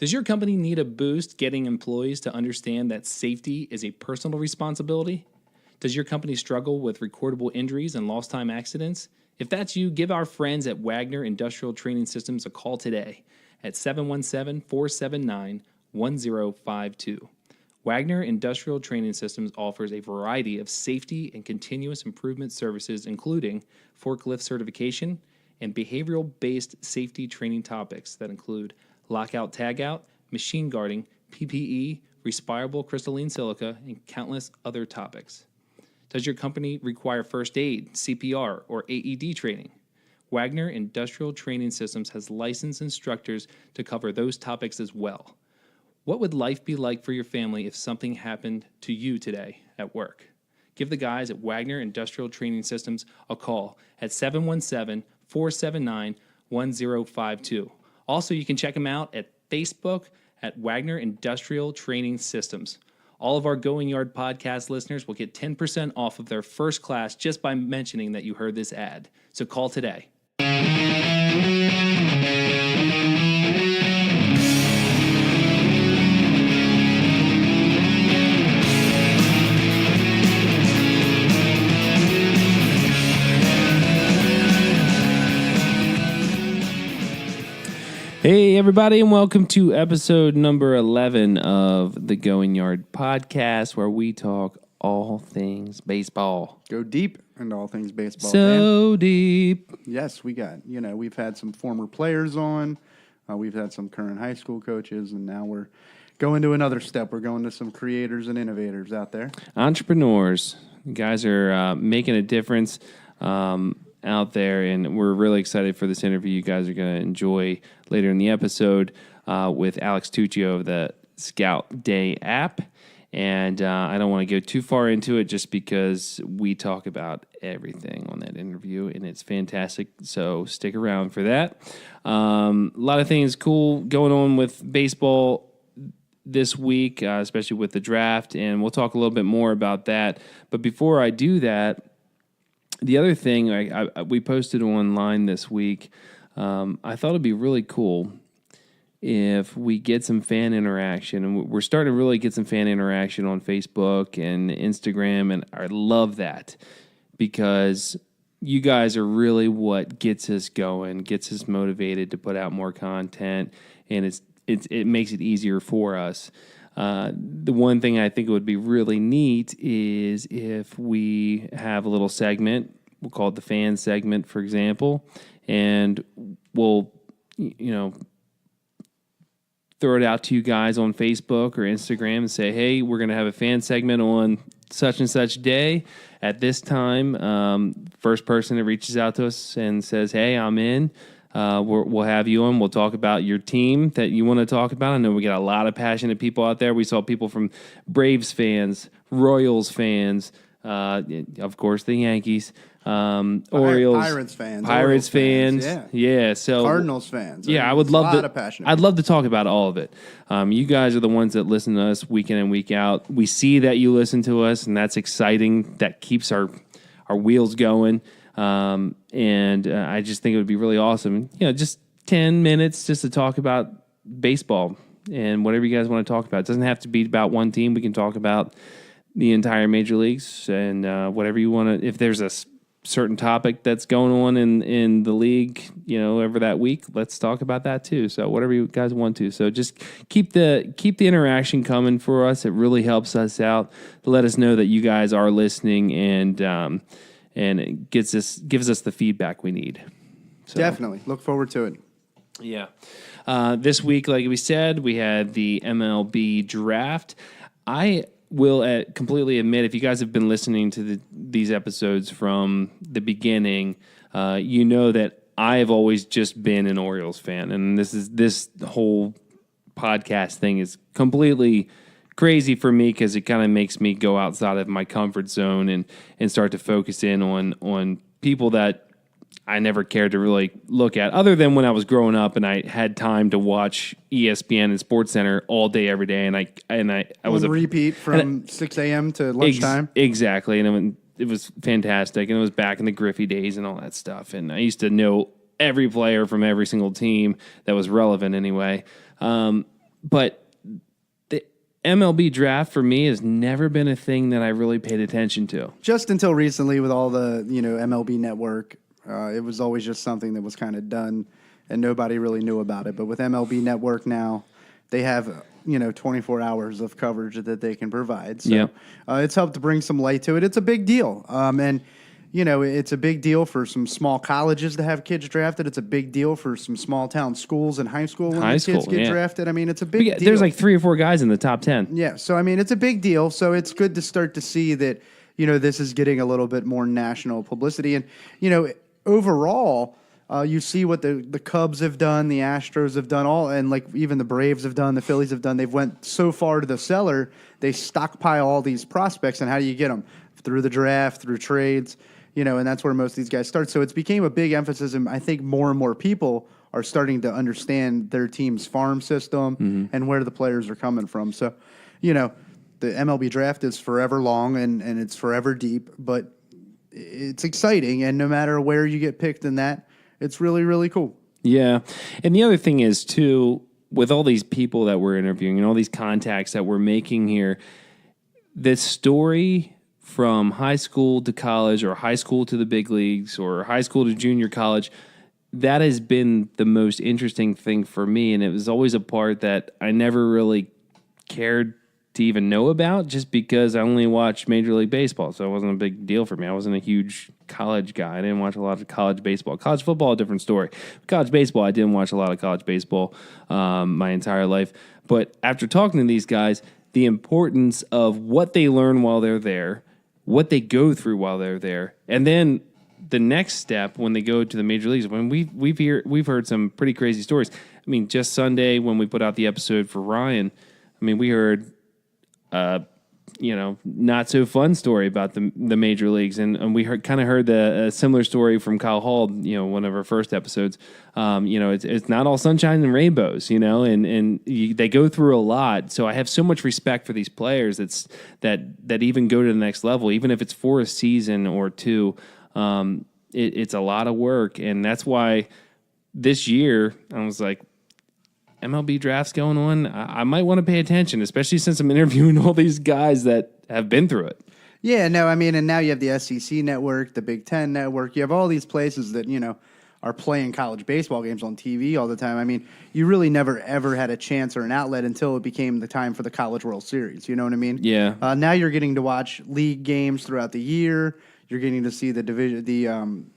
Does your company need a boost getting employees to understand that safety is a personal responsibility? Does your company struggle with recordable injuries and lost time accidents? If that's you, give our friends at Wagner Industrial Training Systems a call today at 717-479-1052. Wagner Industrial Training Systems offers a variety of safety and continuous improvement services, including forklift certification and behavioral-based safety training topics that include lockout tagout, machine guarding, PPE, respirable crystalline silica, and countless other topics. Does your company require first aid, CPR, or AED training? Wagner Industrial Training Systems has licensed instructors to cover those topics as well. What would life be like for your family if something happened to you today at work? Give the guys at Wagner Industrial Training Systems a call at 717-479-1052. Also, you can check them out at Facebook at Wagner Industrial Training Systems. All of our Going Yard podcast listeners will get 10% off of their first class just by mentioning that you heard this ad. So call today. Hey, everybody, and welcome to episode number 11 of the Going Yard podcast, where we talk all things baseball. Go deep into all things baseball. So deep. Yes, we've had some former players on. We've had some current high school coaches, and now we're going to another step. We're going to some creators and innovators out there. Entrepreneurs. You guys are making a difference out there, and we're really excited for this interview you guys are going to enjoy later in the episode with Alex Tuccio of the ScoutDay App. And I don't want to go too far into it just because we talk about everything on that interview, and it's fantastic. So stick around for that. A lot of things cool going on with baseball this week, especially with the draft, and we'll talk a little bit more about that. But before I do that, the other thing we posted online this week, I thought it'd be really cool if we get some fan interaction. And we're starting to really get some fan interaction on Facebook and Instagram, and I love that because you guys are really what gets us going, gets us motivated to put out more content, and it makes it easier for us. The one thing I think it would be really neat is if we have a little segment, we'll call it the fan segment, for example, and we'll, throw it out to you guys on Facebook or Instagram and say, hey, we're going to have a fan segment on such and such day at this time. First person that reaches out to us and says, hey, I'm in. We'll have you on. We'll talk about your team that you want to talk about. I know we got a lot of passionate people out there. We saw people from Braves fans, Royals fans, of course, the Yankees, Orioles, Pirates fans. Yeah. So Cardinals fans. Yeah, I would love to. I'd love to talk about all of it. You guys are the ones that listen to us week in and week out. We see that you listen to us, and that's exciting. That keeps our wheels going. And I just think it would be really awesome. Just 10 minutes just to talk about baseball and whatever you guys want to talk about. It doesn't have to be about one team. We can talk about the entire major leagues and whatever you want to. If there's a certain topic that's going on in the league, over that week, let's talk about that too. So whatever you guys want to. So just keep the interaction coming for us. It really helps us out. Let us know that you guys are listening, and it gives us the feedback we need. So, definitely. Look forward to it. Yeah. This week, like we said, we had the MLB draft. I will completely admit, if you guys have been listening to these episodes from the beginning, you know that I have always just been an Orioles fan. And this whole podcast thing is completely crazy for me because it kind of makes me go outside of my comfort zone and start to focus in on people that I never cared to really look at, other than when I was growing up and I had time to watch ESPN and SportsCenter all day, every day, and I was a repeat from 6 a.m. to lunchtime. Exactly, and it was fantastic, and it was back in the Griffey days and all that stuff. And I used to know every player from every single team that was relevant anyway. but the MLB draft for me has never been a thing that I really paid attention to. Just until recently with all the, MLB Network, it was always just something that was kind of done and nobody really knew about it. But with MLB Network now, they have, 24 hours of coverage that they can provide. So it's helped to bring some light to it. It's a big deal. And it's a big deal for some small colleges to have kids drafted. It's a big deal for some small town schools and high school when the kids get drafted. I mean, it's a big deal. There's like 3 or 4 guys in the top 10. Yeah, so I mean, it's a big deal. So it's good to start to see that, this is getting a little bit more national publicity. And, overall, you see what the Cubs have done, the Astros have done, and like even the Braves have done, the Phillies have done. They've went so far to the cellar, they stockpile all these prospects. And how do you get them? Through the draft, through trades. And that's where most of these guys start. So it's became a big emphasis, and I think more and more people are starting to understand their team's farm system and where the players are coming from. So, the MLB draft is forever long and it's forever deep, but it's exciting. And no matter where you get picked in that, it's really, really cool. Yeah. And the other thing is, too, with all these people that we're interviewing and all these contacts that we're making here, this story from high school to college or high school to the big leagues or high school to junior college, that has been the most interesting thing for me. And it was always a part that I never really cared to even know about just because I only watched Major League Baseball. So it wasn't a big deal for me. I wasn't a huge college guy. I didn't watch a lot of college baseball. College football, a different story. College baseball, I didn't watch a lot of college baseball my entire life. But after talking to these guys, the importance of what they learn while they're there, what they go through while they're there, and then the next step when they go to the major leagues. When we've heard some pretty crazy stories. I mean, just Sunday when we put out the episode for Ryan, I mean, we heard not so fun story about the major leagues, and we heard a similar story from Kyle Hall, one of our first episodes. It's not all sunshine and rainbows, and they go through a lot. So I have so much respect for these players that even go to the next level, even if it's for a season or two. It's a lot of work, and that's why this year I was like, MLB draft's going on. I might want to pay attention, especially since I'm interviewing all these guys that have been through it. Yeah, no, I mean, and now you have the SEC network, the Big Ten network. You have all these places that, are playing college baseball games on TV all the time. I mean, you really never, ever had a chance or an outlet until it became the time for the College World Series. You know what I mean? Yeah. Now you're getting to watch league games throughout the year. You're getting to see the division,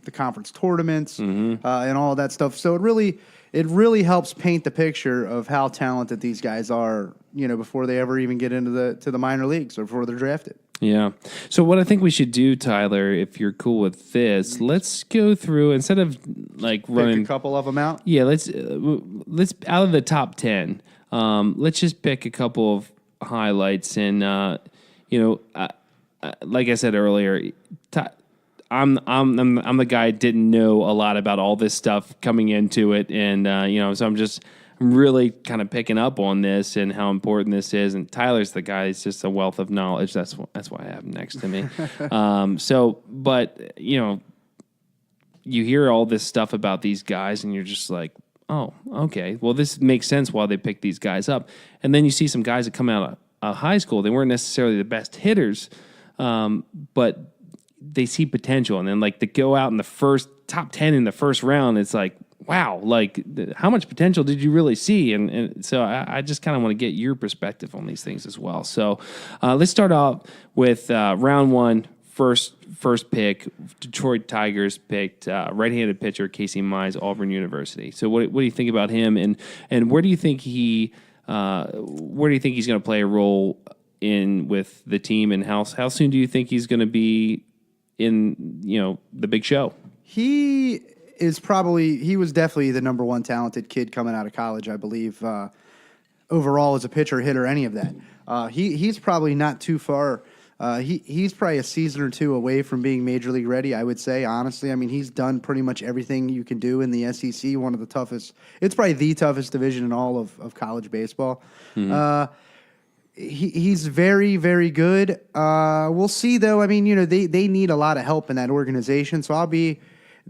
the conference tournaments, and all that stuff. So it really helps paint the picture of how talented these guys are, before they ever even get into the minor leagues or before they're drafted. Yeah. So what I think we should do, Tyler, if you're cool with this, let's go through, instead of like running a couple of them out. Yeah, let's out of the top 10. Let's just pick a couple of highlights, and like I said earlier, I'm the guy that didn't know a lot about all this stuff coming into it, and so I'm really kind of picking up on this and how important this is. And Tyler's the guy; he's just a wealth of knowledge. That's why I have him next to me. But you hear all this stuff about these guys, and you're just like, oh, okay, well, this makes sense why they pick these guys up. And then you see some guys that come out of high school; they weren't necessarily the best hitters, but they see potential, and then like to go out in the first top 10 in the first round, it's like, wow, like how much potential did you really see? And so I just kind of want to get your perspective on these things as well. So let's start off with round one, first pick. Detroit Tigers picked right-handed pitcher Casey Mize, Auburn University. So what do you think about him, and where do you think he's going to play a role in with the team, and how soon do you think he's going to be in the big show? He was definitely the number one talented kid coming out of college, I believe, overall as a pitcher, hitter, any of that. He's probably not too far. He's probably a season or two away from being major league ready, I would say, honestly. I mean, he's done pretty much everything you can do in the SEC, one of the toughest. It's probably the toughest division in all of college baseball. Mm-hmm. He's very, very good. We'll see, though. I mean, they need a lot of help in that organization. So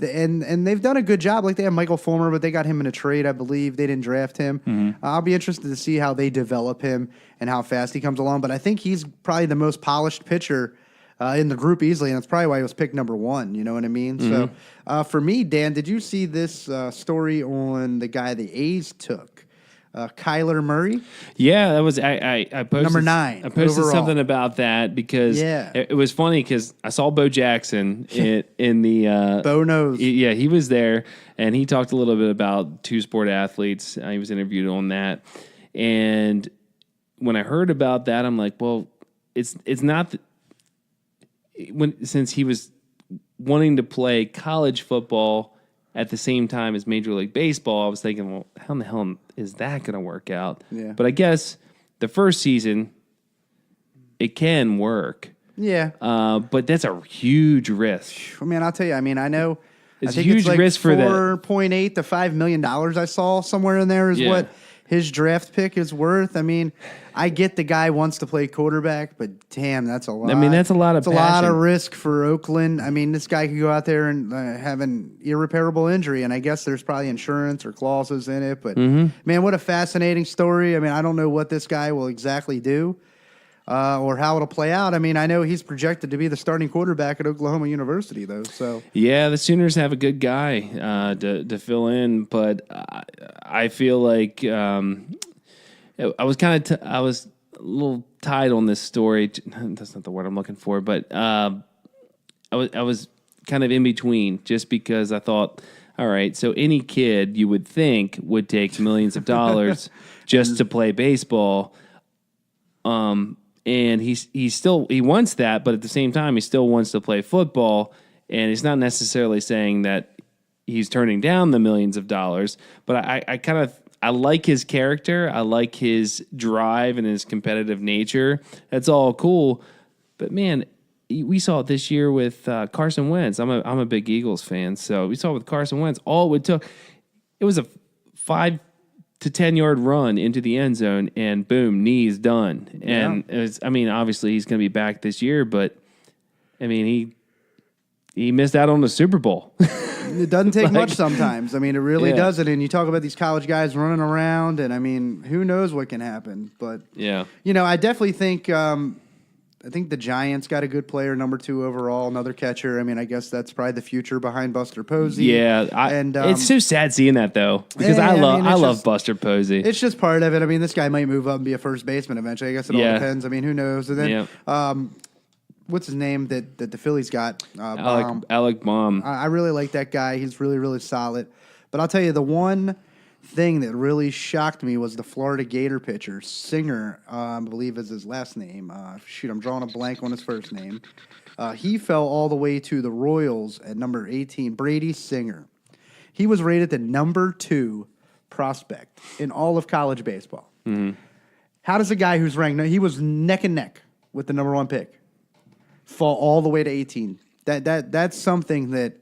And they've done a good job. Like they have Michael Fulmer, but they got him in a trade, I believe. They didn't draft him. I'll be interested to see how they develop him and how fast he comes along. But I think he's probably the most polished pitcher in the group easily, and that's probably why he was picked number 1. You know what I mean? So for me, Dan, did you see this story on the guy the A's took? Kyler Murray? Yeah, that was I posted Number 9 I posted overall. something about that because it was funny because I saw Bo Jackson in the Bo knows. he was there and he talked a little bit about two-sport athletes. He was interviewed on that, and when I heard about that, I'm like, well, it's not since he was wanting to play college football at the same time as Major League Baseball, I was thinking, well, how in the hell is that going to work out? Yeah. But I guess the first season, it can work. Yeah. But that's a huge risk. I mean, I'll tell you. I mean, I know. It's I think a huge it's like risk for that. $4.8 to $5 million. I saw somewhere in there is what his draft pick is worth. I mean, I get the guy wants to play quarterback, but damn, that's a lot. I mean, that's a lot of It's a lot of passion. risk for Oakland. I mean, this guy could go out there and have an irreparable injury, and I guess there's probably insurance or clauses in it. But man, what a fascinating story. I mean, I don't know what this guy will exactly do. Or how it'll play out. I mean, I know he's projected to be the starting quarterback at Oklahoma University, though. So Yeah, the Sooners have a good guy to fill in, but I feel like I was I was a little tied on this story. That's not the word I'm looking for, but I was kind of in between just because I thought, all right, so any kid you would think would take millions of dollars just to play baseball. And he wants that, but at the same time, he still wants to play football. And he's not necessarily saying that he's turning down the millions of dollars. But I like his character. I like his drive and his competitive nature. That's all cool. But man, we saw it this year with Carson Wentz. I'm a big Eagles fan, so we saw it with Carson Wentz. All it took, it was a 5 to 10-yard run into the end zone, and boom, knee's done. And obviously he's going to be back this year, but I mean, he missed out on the Super Bowl. it doesn't take much sometimes. I mean, it really Yeah. doesn't. And you talk about these college guys running around, and I mean, who knows what can happen? But Yeah. I definitely think I think the Giants got a good player, number 2 overall, another catcher. I mean, I guess that's probably the future behind Buster Posey. Yeah, and it's so sad seeing that though because Yeah, I it's love just- Buster Posey. It's just part of it. I mean, this guy might move up and be a first baseman eventually. I guess it all depends. I mean, who knows? And then, what's his name that the Phillies got? Baum. Alec Baum. I really like that guy. He's really, really solid. But I'll tell you, the one thing that really shocked me was the Florida Gator pitcher, Singer, I believe is his last name. I'm drawing a blank on his first name. He fell all the way to the Royals at number 18, Brady Singer. He was rated the number 2 prospect in all of college baseball. How does a guy who's ranked, he was neck and neck with the number 1 pick, fall all the way to 18? That's something that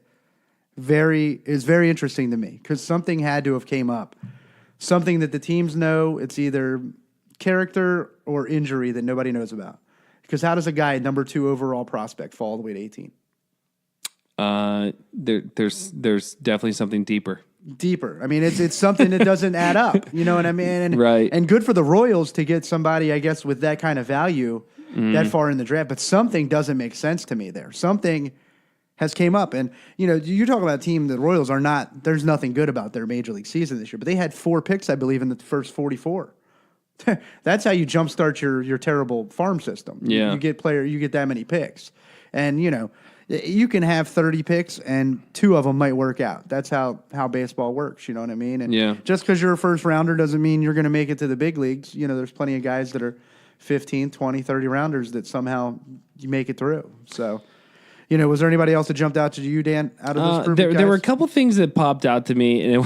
is very interesting to me because something had to have came up. Something that the teams know, it's either character or injury that nobody knows about. Because how does a guy, number 2 overall prospect, fall all the way to 18? There's definitely something deeper. Deeper. I mean, it's something that doesn't add up. You know what I mean? And, Right. And good for the Royals to get somebody, I guess, with that kind of value that far in the draft. But something doesn't make sense to me there. Something has came up. And, you talk about a team, the Royals are not, there's nothing good about their major league season this year. But they had 4 picks, I believe, in the first 44. That's how you jumpstart your terrible farm system. Yeah. You get that many picks. And, you can have 30 picks and 2 of them might work out. That's how baseball works. You know what I mean? And just because you're a first rounder doesn't mean you're going to make it to the big leagues. There's plenty of guys that are 15, 20, 30 rounders that somehow you make it through. So, was there anybody else that jumped out to you, Dan, out of this group of guys? There were a couple things that popped out to me, and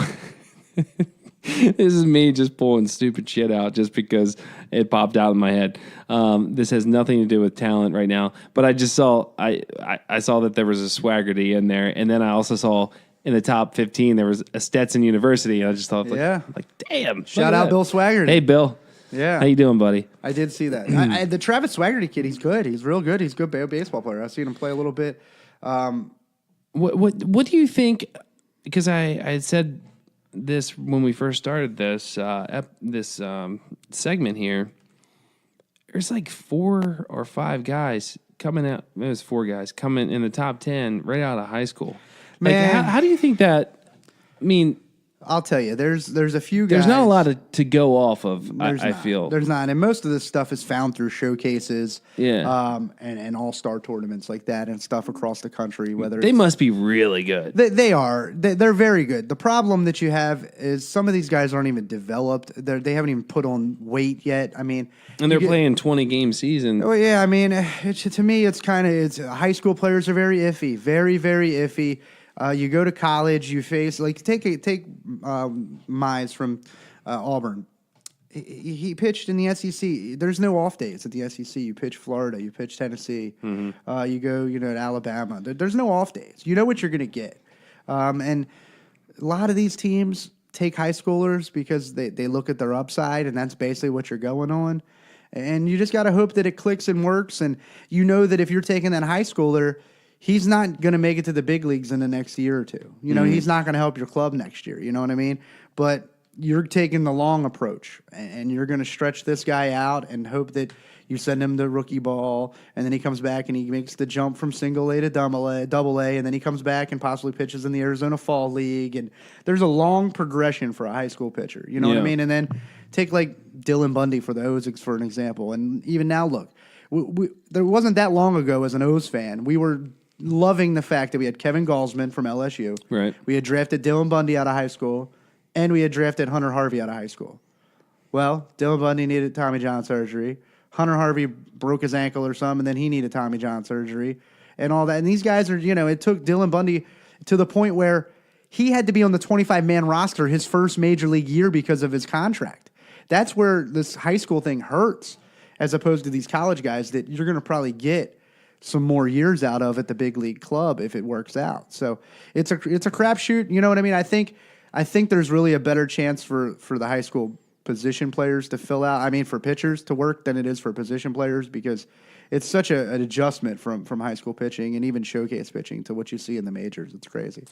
this is me just pulling stupid shit out just because it popped out in my head. This has nothing to do with talent right now, but I just saw I saw that there was a Swaggerty in there, and then I also saw in the top 15 there was a Stetson University, and I just thought, like damn, Shout out Bill Swaggerty. Hey, Bill. Yeah. How you doing, buddy? I did see that. The Travis Swaggerty kid, he's good. He's real good. He's a good baseball player. I've seen him play a little bit. What do you think? Because I had said this when we first started this segment here. There's like 4 or 5 guys coming out. It was 4 guys coming in the top 10 right out of high school. Man. Like, how do you think that? I mean, I'll tell you, there's a few guys. there's not a lot to go off of. I Not. feel There's not, and most of this stuff is found through showcases, and all-star tournaments like that, and stuff across the country. Whether they must be really good. They are. They're very good. The problem that you have is some of these guys aren't even developed. They haven't even put on weight yet. I mean, and they're playing 20-game season. Oh yeah, I mean, to me, it's high school players are very iffy, very very iffy. You go to college, you face take Mize from Auburn. He pitched in the SEC. There's no off days at the SEC. You pitch Florida, you pitch Tennessee, you go to Alabama. There's no off days. You know what you're going to get, and a lot of these teams take high schoolers because they look at their upside, and that's basically what you're going on. And you just got to hope that it clicks and works, and you know that if you're taking that high schooler, he's not going to make it to the big leagues in the next year or two. You know, he's not going to help your club next year. You know what I mean? But you're taking the long approach, and you're going to stretch this guy out and hope that you send him to rookie ball, and then he comes back and he makes the jump from single A to double A, and then he comes back and possibly pitches in the Arizona Fall League. And there's a long progression for a high school pitcher. You know what I mean? And then take like Dylan Bundy for the Ozigs for an example. And even now, look, there wasn't that long ago as an O's fan, we were loving the fact that we had Kevin Galsman from LSU. Right. We had drafted Dylan Bundy out of high school, and we had drafted Hunter Harvey out of high school. Well, Dylan Bundy needed Tommy John surgery. Hunter Harvey broke his ankle or something, and then he needed Tommy John surgery and all that. And these guys are, it took Dylan Bundy to the point where he had to be on the 25-man roster his first major league year because of his contract. That's where this high school thing hurts, as opposed to these college guys that you're going to probably get some more years out of at the big league club if it works out. So it's a crapshoot. You know what I mean? I think there's really a better chance for the high school position players to fill out. I mean, for pitchers to work than it is for position players, because it's such an adjustment from high school pitching and even showcase pitching to what you see in the majors. It's crazy.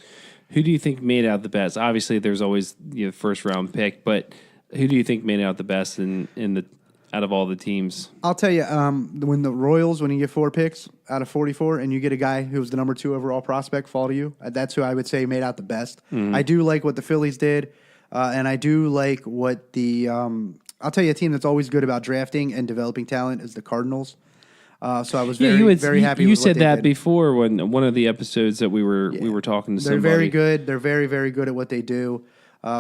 Who do you think made out the best? Obviously, there's always the first round pick, but who do you think made out the best out of all the teams? I'll tell you, when you get 4 picks out of 44 and you get a guy who was the number 2 overall prospect fall to you, that's who I would say made out the best. I do like what the Phillies did, and I do like what I'll tell you, a team that's always good about drafting and developing talent is the Cardinals. So I was very happy. You with said what they that did. before when one of the episodes that we were talking to They're somebody. very good. They're very, very good at what they do.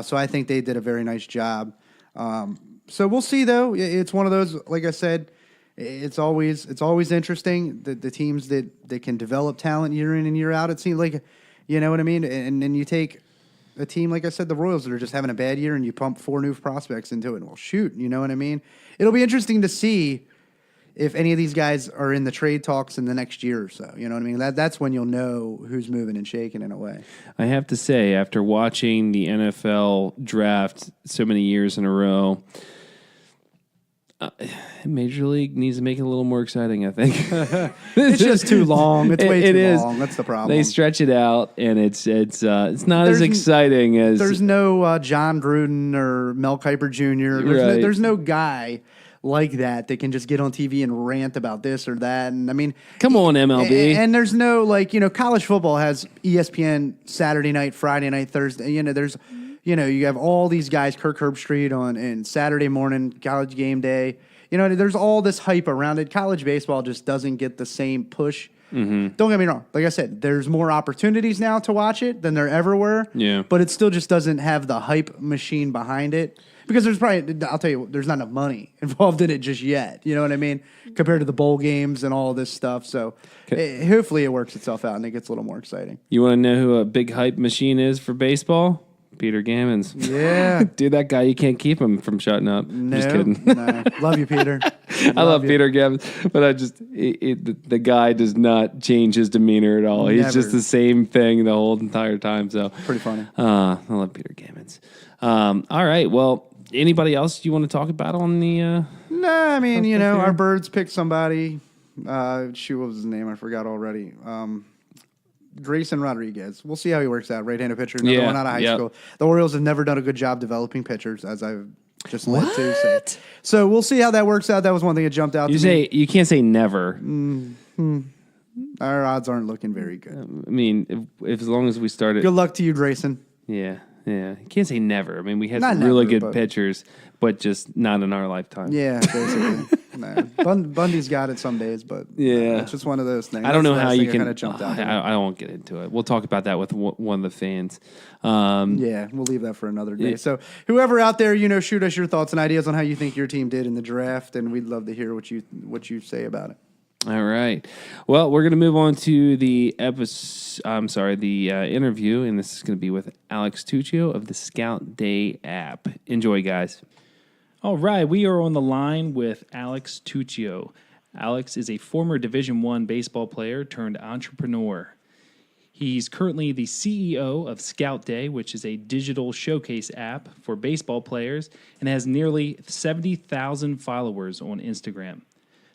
So I think they did a very nice job. So we'll see, though. It's one of those, like I said, it's always interesting, the teams that can develop talent year in and year out. It seems like, you know what I mean? And then you take a team, like I said, the Royals, that are just having a bad year, and you pump 4 new prospects into it. Well, shoot, you know what I mean? It'll be interesting to see if any of these guys are in the trade talks in the next year or so. You know what I mean? That's when you'll know who's moving and shaking in a way. I have to say, after watching the NFL draft so many years in a row, Major League needs to make it a little more exciting, I think. It's just too long. It's way too long. That's the problem. They stretch it out, and it's not as exciting as... There's no John Gruden or Mel Kiper Jr. There's no guy like that can just get on TV and rant about this or that. And I mean, come on, MLB. And there's no, college football has ESPN Saturday night, Friday night, Thursday. There's... you have all these guys, Kirk Herbstreit and Saturday morning, College Game Day. There's all this hype around it. College baseball just doesn't get the same push. Mm-hmm. Don't get me wrong. Like I said, there's more opportunities now to watch it than there ever were. Yeah. But it still just doesn't have the hype machine behind it. Because I'll tell you, there's not enough money involved in it just yet. You know what I mean? Compared to the bowl games and all this stuff. So hopefully it works itself out and it gets a little more exciting. You want to know who a big hype machine is for baseball? Peter Gammons. Yeah. Dude, that guy, you can't keep him from shutting up. No, just kidding. No. Love you, Peter. I love Peter Gammons, but the guy does not change his demeanor at all. Never. He's just the same thing the whole entire time. So pretty funny. I love Peter Gammons. All right. Well, anybody else you want to talk about on the... No, I mean, our birds picked somebody. What was his name? I forgot already. Grayson Rodriguez. We'll see how he works out. Right-handed pitcher, another one out of high yep. school. The Orioles have never done a good job developing pitchers, as I've just led to say. What? So we'll see how that works out. That was one thing that jumped out to me. You can't say never. Our odds aren't looking very good. I mean, if as long as we started. Good luck to you, Grayson. Yeah. You can't say never. I mean, we had Not some really never, good but- pitchers, but just not in our lifetime. Yeah, basically. No. Bundy's got it some days, but Yeah. it's just one of those things. I don't know That's the how last you thing can. that kinda jumped out at me. I won't get into it. We'll talk about that with one of the fans. Yeah, we'll leave that for another day. So, whoever out there, shoot us your thoughts and ideas on how you think your team did in the draft, and we'd love to hear what you say about it. All right. Well, we're going to move on to the interview, and this is going to be with Alex Tuccio of the ScoutDay App. Enjoy, guys. All right, we are on the line with Alex Tuccio. Alex is a former Division I baseball player turned entrepreneur. He's currently the CEO of ScoutDay, which is a digital showcase app for baseball players, and has nearly 70,000 followers on Instagram.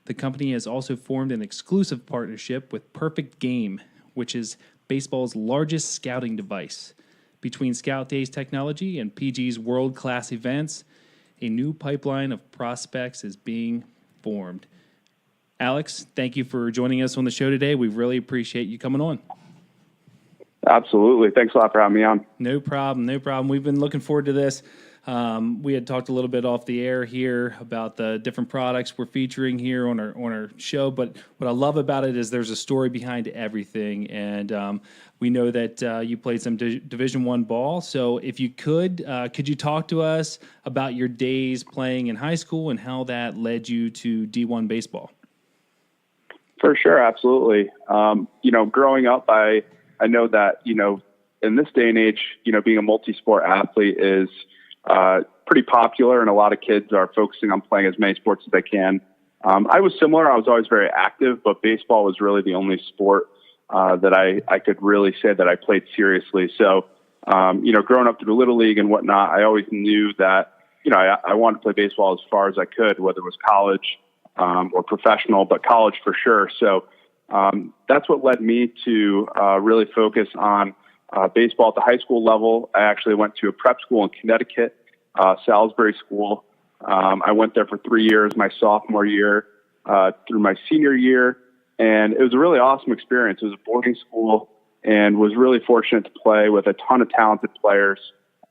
The company has also formed an exclusive partnership with Perfect Game, which is baseball's largest scouting device. Between ScoutDay's technology and PG's world-class events, a new pipeline of prospects is being formed. Alex, thank you for joining us on the show today. We really appreciate you coming on. Absolutely. Thanks a lot for having me on. No problem. We've been looking forward to this. We had talked a little bit off the air here about the different products we're featuring here on our show, but what I love about it is there's a story behind everything, and we know that you played some Division I ball. So if you could you talk to us about your days playing in high school and how that led you to D1 baseball? For sure, absolutely. Growing up, I know that in this day and age, being a multi-sport athlete is pretty popular, and a lot of kids are focusing on playing as many sports as they can. I was similar. I was always very active, but baseball was really the only sport that I could really say that I played seriously. So, growing up through Little League and whatnot, I always knew that, I wanted to play baseball as far as I could, whether it was college or professional, but college for sure. So that's what led me to really focus on baseball at the high school level. I actually went to a prep school in Connecticut, Salisbury School. I went there for 3 years, my sophomore year through my senior year, and it was a really awesome experience. It was a boarding school and was really fortunate to play with a ton of talented players.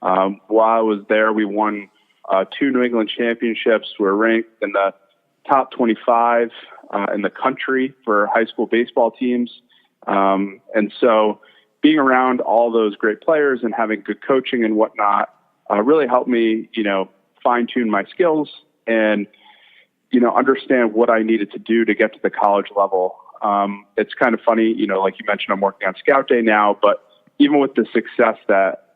While I was there, we won 2 New England championships. We were ranked in the top 25 in the country for high school baseball teams. And so being around all those great players and having good coaching and whatnot really helped me, fine tune my skills and, understand what I needed to do to get to the college level. It's kind of funny, like you mentioned, I'm working on ScoutDay now, but even with the success that,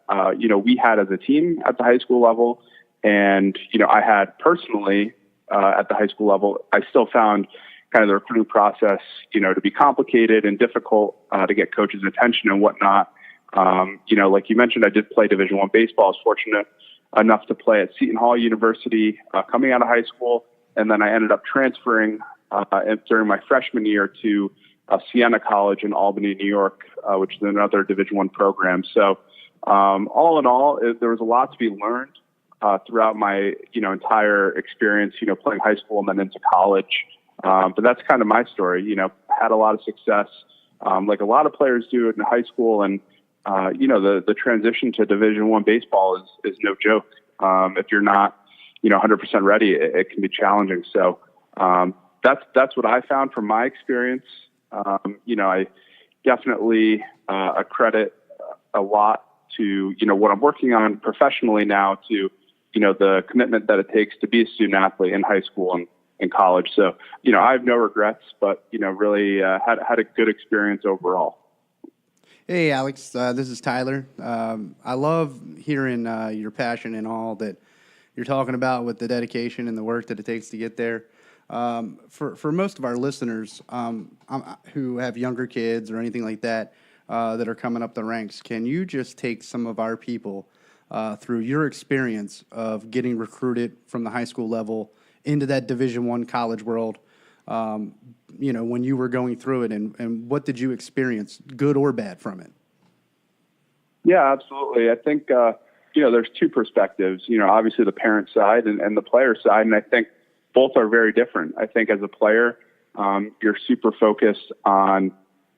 we had as a team at the high school level and, I had personally at the high school level, I still found kind of the recruiting process, to be complicated and difficult to get coaches' attention and whatnot. Like you mentioned, I did play Division I baseball. I was fortunate enough to play at Seton Hall University coming out of high school, and then I ended up transferring during my freshman year to Siena College in Albany, New York, which is another Division I program. So all in all, there was a lot to be learned throughout my entire experience, playing high school and then into college. But that's kind of my story. Had a lot of success, like a lot of players do in high school, and the transition to Division I baseball is no joke. If you're not 100% ready, it can be challenging. So that's what I found from my experience. I definitely accredit a lot to what I'm working on professionally now to the commitment that it takes to be a student athlete in high school and in college. So, I have no regrets, but, really had a good experience overall. Hey, Alex, this is Tyler. I love hearing your passion and all that you're talking about with the dedication and the work that it takes to get there. For most of our listeners who have younger kids or anything like that that are coming up the ranks, can you just take some of our people through your experience of getting recruited from the high school level into that Division I college world, when you were going through it, and what did you experience, good or bad, from it? Yeah, absolutely. I think, there's two perspectives, obviously the parent side and the player side. And I think both are very different. I think as a player, you're super focused on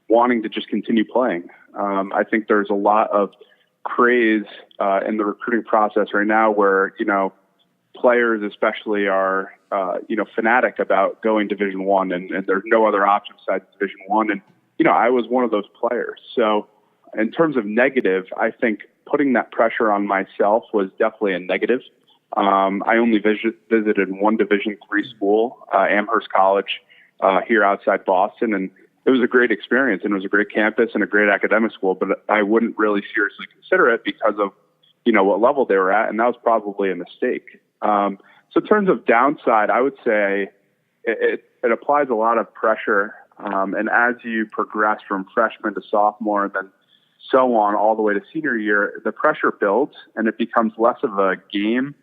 wanting to just continue playing. I think there's a lot of craze in the recruiting process right now where, players especially are, fanatic about going Division I, and there's no other option besides Division I. And, I was one of those players. So in terms of negative, I think putting that pressure on myself was definitely a negative. I only visited one Division III school, Amherst College, here outside Boston, and it was a great experience, and it was a great campus and a great academic school, but I wouldn't really seriously consider it because of, what level they were at, and that was probably a mistake. So in terms of downside, I would say it applies a lot of pressure, and as you progress from freshman to sophomore and then so on all the way to senior year, the pressure builds and it becomes less of a game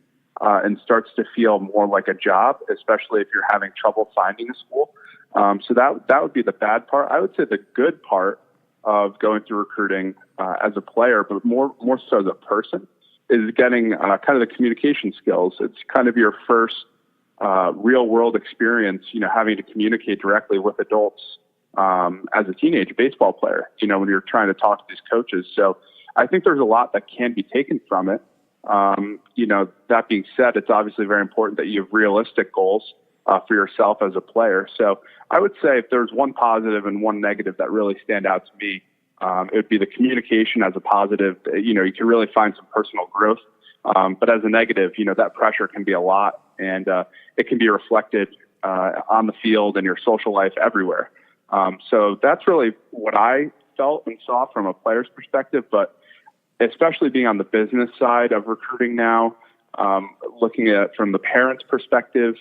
and starts to feel more like a job, especially if you're having trouble finding a school. So that would be the bad part. I would say the good part of going through recruiting as a player, but more so as a person, is getting kind of the communication skills. It's kind of your first real world experience, having to communicate directly with adults as a teenage baseball player, when you're trying to talk to these coaches. So I think there's a lot that can be taken from it. That being said, it's obviously very important that you have realistic goals for yourself as a player. So I would say if there's one positive and one negative that really stand out to me, it would be the communication as a positive. You can really find some personal growth. But as a negative, that pressure can be a lot, and it can be reflected on the field and your social life everywhere. So that's really what I felt and saw from a player's perspective, but especially being on the business side of recruiting now, looking at it from the parent's perspective,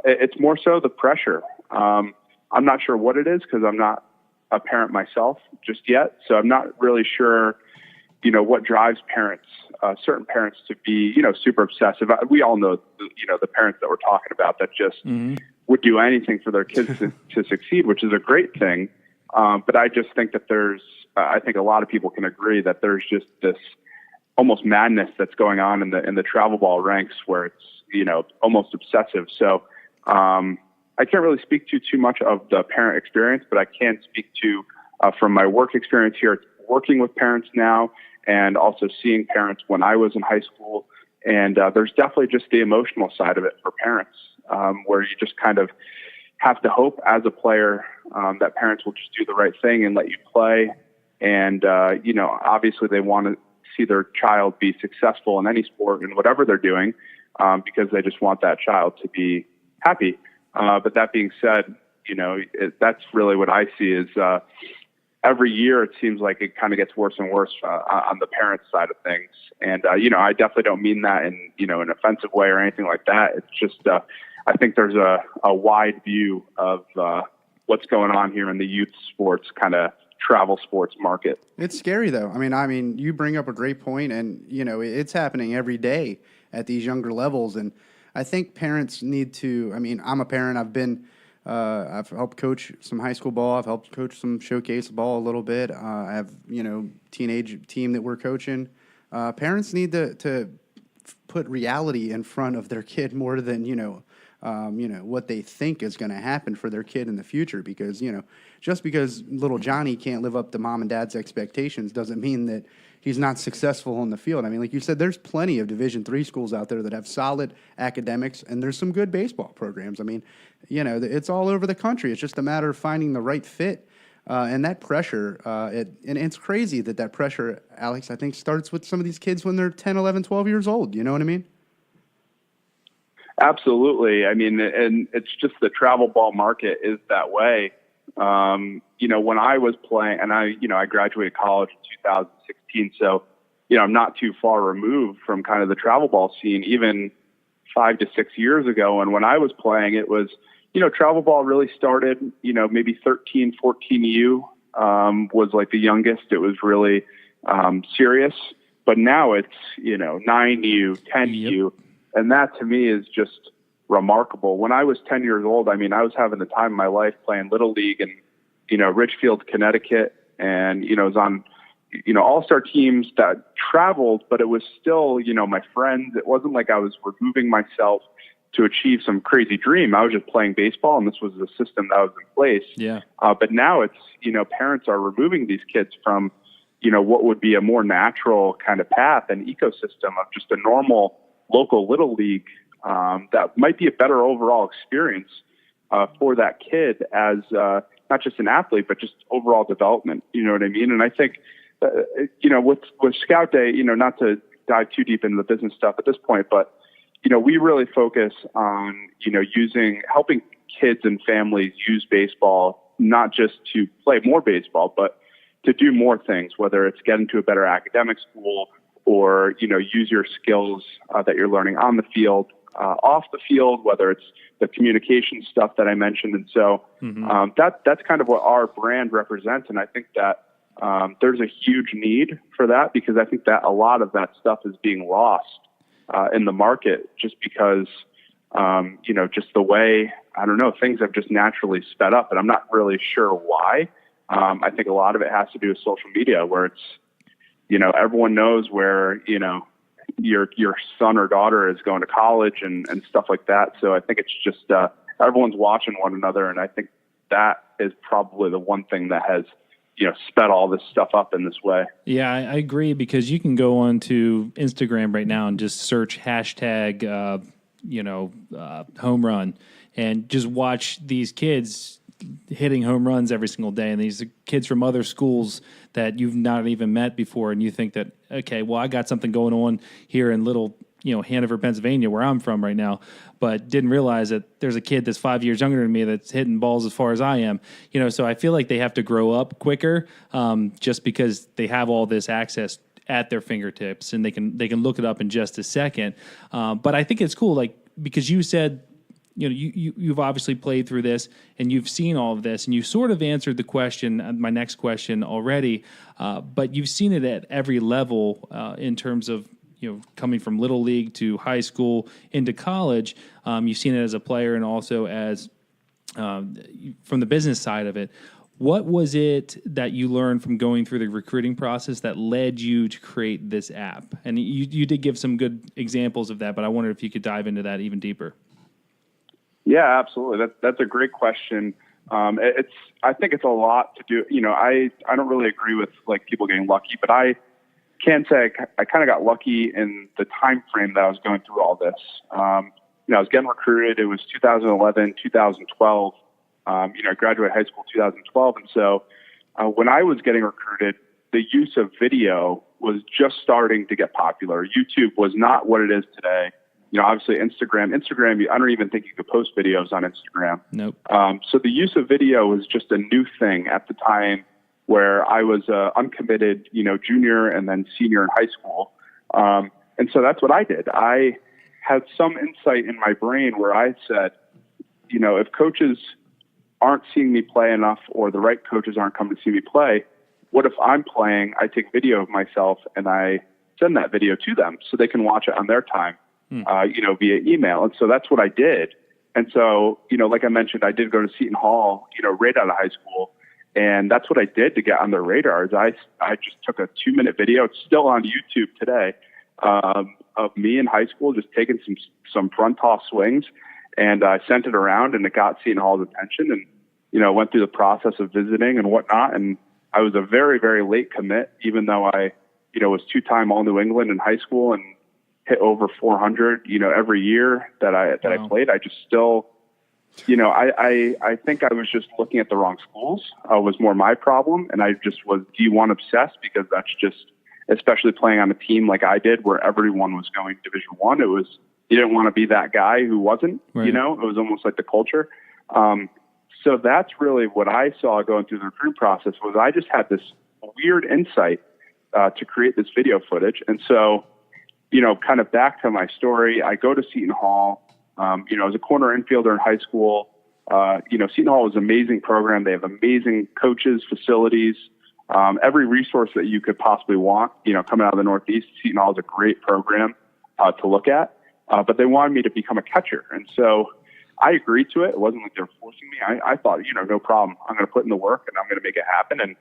it's more so the pressure. I'm not sure what it is because I'm not a parent myself just yet. So I'm not really sure, what drives parents, certain parents to be, super obsessive. We all know, the parents that we're talking about that just would do anything for their kids to succeed, which is a great thing. But I just think that I think a lot of people can agree that there's just this almost madness that's going on in the travel ball ranks where it's, almost obsessive. So, I can't really speak to too much of the parent experience, but I can speak to, from my work experience here, working with parents now and also seeing parents when I was in high school. And there's definitely just the emotional side of it for parents, where you just kind of have to hope as a player that parents will just do the right thing and let you play. And, obviously they want to see their child be successful in any sport and whatever they're doing, because they just want that child to be happy. But that being said, that's really what I see is every year it seems like it kind of gets worse and worse on the parent side of things. And, I definitely don't mean that in, an offensive way or anything like that. It's just, I think there's a wide view of what's going on here in the youth sports kind of travel sports market. It's scary though. I mean, you bring up a great point, and it's happening every day at these younger levels. And I think parents need to. I mean, I'm a parent. I've helped coach some high school ball. I've helped coach some showcase ball a little bit. I have teenage team that we're coaching. Parents need to put reality in front of their kid more than what they think is going to happen for their kid in the future. Because just because little Johnny can't live up to mom and dad's expectations doesn't mean that he's not successful on the field. I mean, like you said, there's plenty of Division III schools out there that have solid academics, and there's some good baseball programs. I mean, it's all over the country. It's just a matter of finding the right fit. And that pressure, and it's crazy that pressure, Alex, I think starts with some of these kids when they're 10, 11, 12 years old. You know what I mean? Absolutely. I mean, and it's just the travel ball market is that way. When I was playing, and I graduated college in 2016, so, I'm not too far removed from kind of the travel ball scene, even 5 to 6 years ago. And when I was playing, it was, travel ball really started, maybe 13, 14U was like the youngest. It was really serious. But now it's, 9U, 10U. Yep. And that to me is just remarkable. When I was 10 years old, I mean, I was having the time of my life playing Little League in, Richfield, Connecticut, and, was on, all-star teams that traveled, but it was still, my friends. It wasn't like I was removing myself to achieve some crazy dream. I was just playing baseball, and this was the system that was in place. Yeah. But now it's, parents are removing these kids from, what would be a more natural kind of path and ecosystem of just a normal local Little League that might be a better overall experience for that kid as not just an athlete, but just overall development. You know what I mean? And I think, with Scout Day, not to dive too deep into the business stuff at this point, but, we really focus on, helping kids and families use baseball, not just to play more baseball, but to do more things, whether it's get into a better academic school or, use your skills that you're learning on the field, off the field, whether it's the communication stuff that I mentioned. And so that's kind of what our brand represents. And I think that there's a huge need for that, because I think that a lot of that stuff is being lost in the market just because, just the way, I don't know, things have just naturally sped up, and I'm not really sure why. I think a lot of it has to do with social media, where it's, everyone knows where, your son or daughter is going to college and stuff like that. So I think it's just everyone's watching one another, and I think that is probably the one thing that has sped all this stuff up in this way. Yeah, I agree, because you can go on to Instagram right now and just search hashtag home run and just watch these kids hitting home runs every single day. And these are kids from other schools that you've not even met before. And you think that, okay, well, I got something going on here in little, Hanover, Pennsylvania, where I'm from right now, but didn't realize that there's a kid that's 5 years younger than me that's hitting balls as far as I am. So I feel like they have to grow up quicker, just because they have all this access at their fingertips, and they can look it up in just a second. But I think it's cool, like, because you said, you've obviously played through this and you've seen all of this, and you sort of answered the question, my next question already, but you've seen it at every level in terms of, coming from Little League to high school into college. You've seen it as a player and also as from the business side of it. What was it that you learned from going through the recruiting process that led you to create this app? And you did give some good examples of that, but I wondered if you could dive into that even deeper. Yeah, absolutely. That's a great question. I think it's a lot to do. I don't really agree with like people getting lucky, but I can say I kind of got lucky in the time frame that I was going through all this. I was getting recruited. It was 2011, 2012. I graduated high school 2012. And so when I was getting recruited, the use of video was just starting to get popular. YouTube was not what it is today. Obviously Instagram, I don't even think you could post videos on Instagram. Nope. So the use of video was just a new thing at the time where I was uncommitted, junior and then senior in high school. And so that's what I did. I had some insight in my brain where I said, if coaches aren't seeing me play enough, or the right coaches aren't coming to see me play, what if I'm playing, I take video of myself and I send that video to them so they can watch it on their time, via email. And so that's what I did. And so, like I mentioned, I did go to Seton Hall, right out of high school. And that's what I did to get on their radars. I just took a 2-minute video. It's still on YouTube today, of me in high school, just taking some front toss swings, and I sent it around, and it got Seton Hall's attention, and, went through the process of visiting and whatnot. And I was a very, very late commit, even though I, was 2-time All New England in high school and hit over 400, every year that I played. I just still, I think I was just looking at the wrong schools, was more my problem. And I just was D1 obsessed, because that's just, especially playing on a team like I did where everyone was going Division I, you didn't want to be that guy who wasn't, right. It was almost like the culture. So that's really what I saw going through the recruiting process. Was I just had this weird insight to create this video footage. And so, kind of back to my story, I go to Seton Hall. As a corner infielder in high school, Seton Hall is an amazing program. They have amazing coaches, facilities, every resource that you could possibly want, coming out of the Northeast. Seton Hall is a great program to look at. but they wanted me to become a catcher. And so I agreed to it. It wasn't like they were forcing me. I thought, no problem. I'm going to put in the work and I'm going to make it happen. And,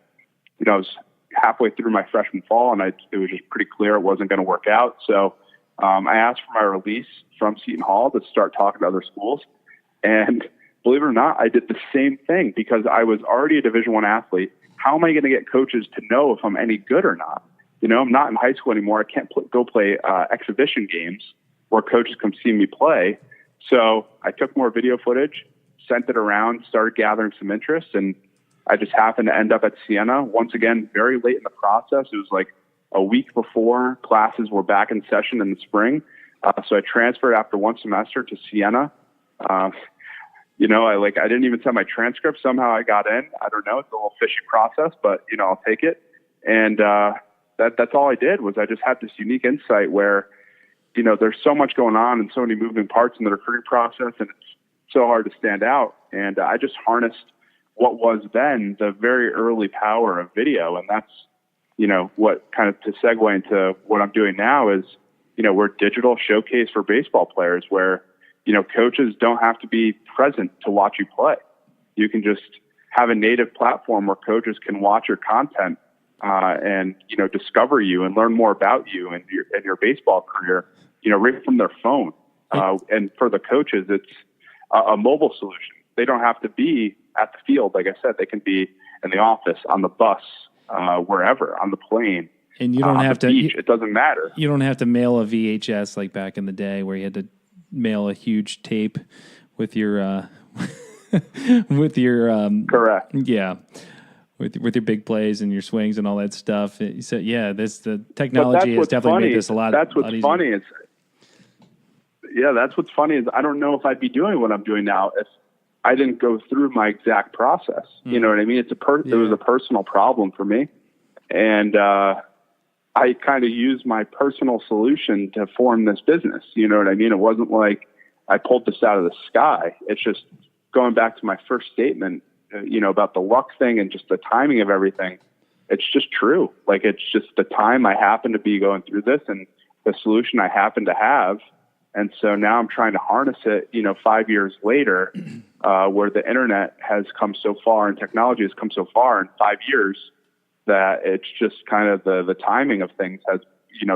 I was halfway through my freshman fall and it was just pretty clear it wasn't going to work out. So I asked for my release from Seton Hall to start talking to other schools. And believe it or not, I did the same thing because I was already a Division I athlete. How am I going to get coaches to know if I'm any good or not? I'm not in high school anymore. I can't go play exhibition games where coaches come see me play. So I took more video footage, sent it around, started gathering some interest, and I just happened to end up at Siena once again, very late in the process. It was like a week before classes were back in session in the spring. So I transferred after one semester to Siena. I didn't even send my transcript. Somehow I got in. I don't know. It's a little fishy process, but I'll take it. And that's all I did was I just had this unique insight where, there's so much going on and so many moving parts in the recruiting process, and it's so hard to stand out. And I just harnessed what was then the very early power of video. And that's, what kind of to segue into what I'm doing now is, we're a digital showcase for baseball players where, coaches don't have to be present to watch you play. You can just have a native platform where coaches can watch your content and discover you and learn more about you and your baseball career, right from their phone. And for the coaches, it's a mobile solution. They don't have to be at the field. Like I said, they can be in the office, on the bus, wherever, on the plane. And you don't have to. It doesn't matter. You don't have to mail a VHS like back in the day where you had to mail a huge tape with your correct. Yeah. With your big plays and your swings and all that stuff. So the technology has definitely made this a lot. That's what's easier. funny. That's what's funny is I don't know if I'd be doing what I'm doing now if I didn't go through my exact process. You know what I mean? It was a personal problem for me, and I kind of used my personal solution to form this business. You know what I mean? It wasn't like I pulled this out of the sky. It's just going back to my first statement. About the luck thing and just the timing of everything. It's just true. Like, it's just the time I happen to be going through this and the solution I happen to have. And so now I'm trying to harness it, 5 years later, where the internet has come so far and technology has come so far in 5 years that it's just kind of the timing of things has,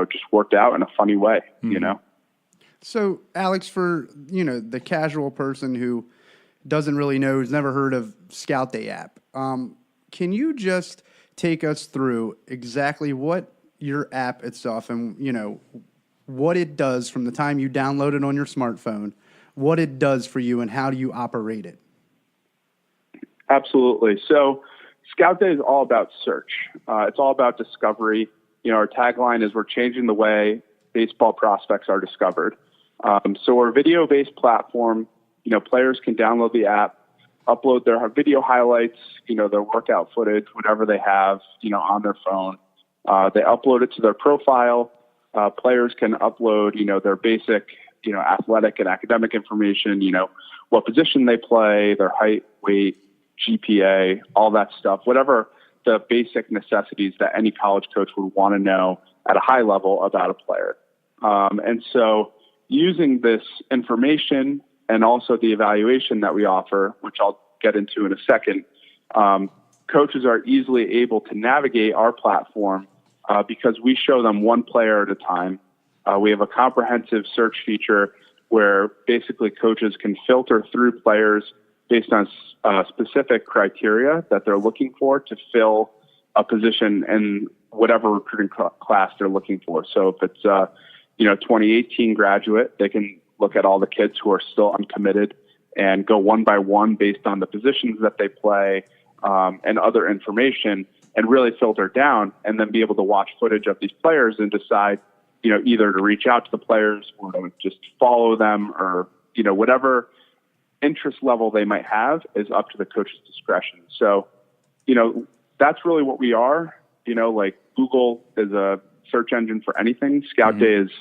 just worked out in a funny way, So Alex, for, the casual person who doesn't really know, who's never heard of ScoutDay App, can you just take us through exactly what your app itself and, what it does from the time you download it on your smartphone, what it does for you, and how do you operate it? Absolutely. So ScoutDay is all about search. It's all about discovery. Our tagline is we're changing the way baseball prospects are discovered. So we're a video-based platform. Players can download the app, upload their video highlights, their workout footage, whatever they have, on their phone. They upload it to their profile. Players can upload, their basic, athletic and academic information, what position they play, their height, weight, GPA, all that stuff, whatever the basic necessities that any college coach would want to know at a high level about a player. And so using this information and also the evaluation that we offer, which I'll get into in a second, coaches are easily able to navigate our platform because we show them one player at a time. We have a comprehensive search feature where basically coaches can filter through players based on specific criteria that they're looking for to fill a position in whatever recruiting class they're looking for. So if it's 2018 graduate, they can look at all the kids who are still uncommitted and go one by one based on the positions that they play and other information and really filter down and then be able to watch footage of these players and decide, either to reach out to the players or to just follow them or, whatever interest level they might have is up to the coach's discretion. So, that's really what we are. Like Google is a search engine for anything. ScoutDay is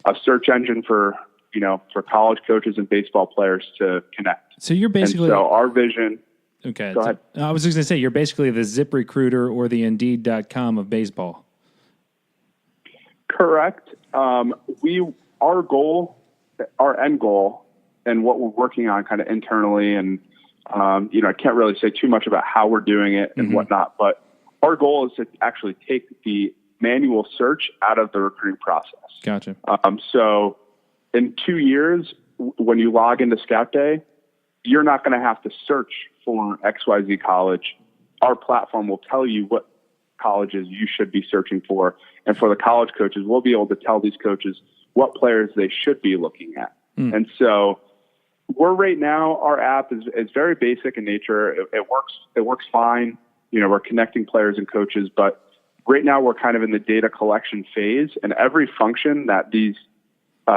a search engine for college coaches and baseball players to connect. So you're basically... And so our vision... Okay. Go ahead. I was just going to say, you're basically the ZipRecruiter or the Indeed.com of baseball. Correct. Our goal our end goal and what we're working on kind of internally, and I can't really say too much about how we're doing it and whatnot, but our goal is to actually take the manual search out of the recruiting process. Gotcha. So in 2 years, when you log into ScoutDay, you're not going to have to search for XYZ college. Our platform will tell you what colleges you should be searching for. And for the college coaches, we'll be able to tell these coaches what players they should be looking at. And so we're right now, our app is very basic in nature. It works fine. We're connecting players and coaches, but right now we're kind of in the data collection phase, and every function that these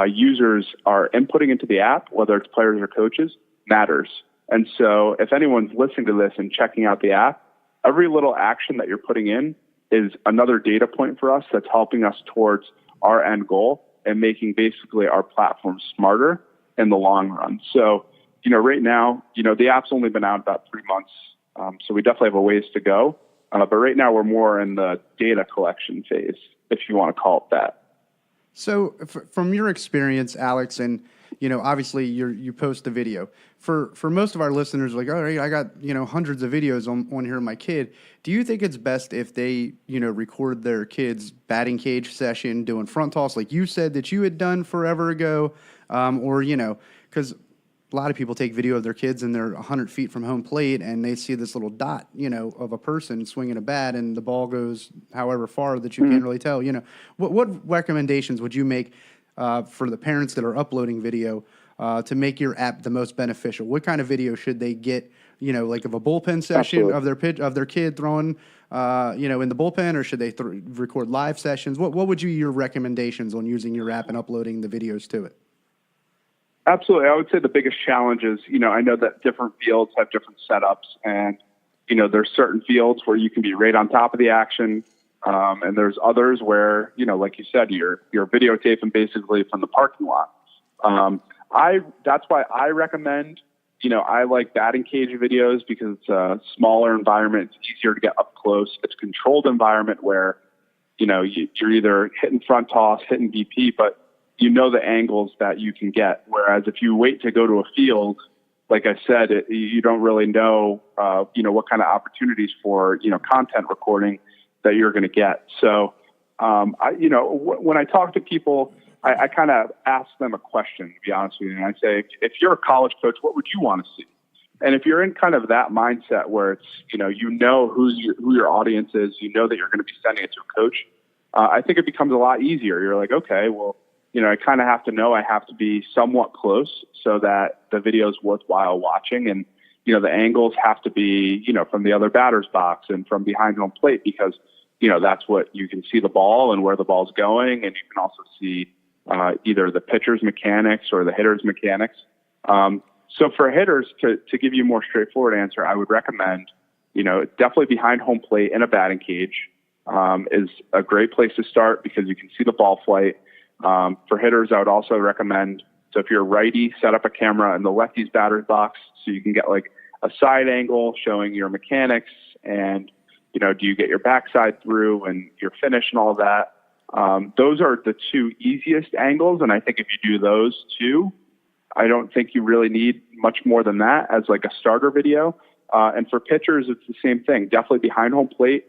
users are inputting into the app, whether it's players or coaches, matters. And so if anyone's listening to this and checking out the app, every little action that you're putting in is another data point for us that's helping us towards our end goal and making basically our platform smarter in the long run. So, right now, the app's only been out about 3 months. So we definitely have a ways to go. But right now we're more in the data collection phase, if you want to call it that. So from your experience, Alex, and obviously you post a video. For most of our listeners, like, all right, I got hundreds of videos on here of my kid. Do you think it's best if they record their kid's batting cage session doing front toss, like you said that you had done forever ago, or because a lot of people take video of their kids and they're 100 feet from home plate and they see this little dot, of a person swinging a bat and the ball goes however far that you can't really tell. What recommendations would you make for the parents that are uploading video to make your app the most beneficial? What kind of video should they get? Like of a bullpen session of their kid throwing, in the bullpen, or should they record live sessions? What would your recommendations on using your app and uploading the videos to it? Absolutely. I would say the biggest challenge is, I know that different fields have different setups, and, there's certain fields where you can be right on top of the action. And there's others where, like you said, you're videotaping basically from the parking lot. That's why I recommend, I like batting cage videos because it's a smaller environment. It's easier to get up close. It's a controlled environment where, you're either hitting front toss, hitting BP, but the angles that you can get. Whereas if you wait to go to a field, like I said, you don't really know, what kind of opportunities for, content recording that you're going to get. So, when I talk to people, I kind of ask them a question, to be honest with you. And I say, if you're a college coach, what would you want to see? And if you're in kind of that mindset where it's, who your audience is, that you're going to be sending it to a coach, I think it becomes a lot easier. You're like, okay, well, I kind of have to know I have to be somewhat close so that the video is worthwhile watching. And, the angles have to be, from the other batter's box and from behind home plate, because, that's what you can see the ball and where the ball's going. And you can also see either the pitcher's mechanics or the hitter's mechanics. So for hitters, to give you a more straightforward answer, I would recommend, definitely behind home plate in a batting cage is a great place to start because you can see the ball flight. For hitters, I would also recommend, so if you're a righty, set up a camera in the lefty's batter's box so you can get like a side angle showing your mechanics and, do you get your backside through and your finish and all of that. Those are the two easiest angles. And I think if you do those two, I don't think you really need much more than that as like a starter video. And for pitchers, it's the same thing, definitely behind home plate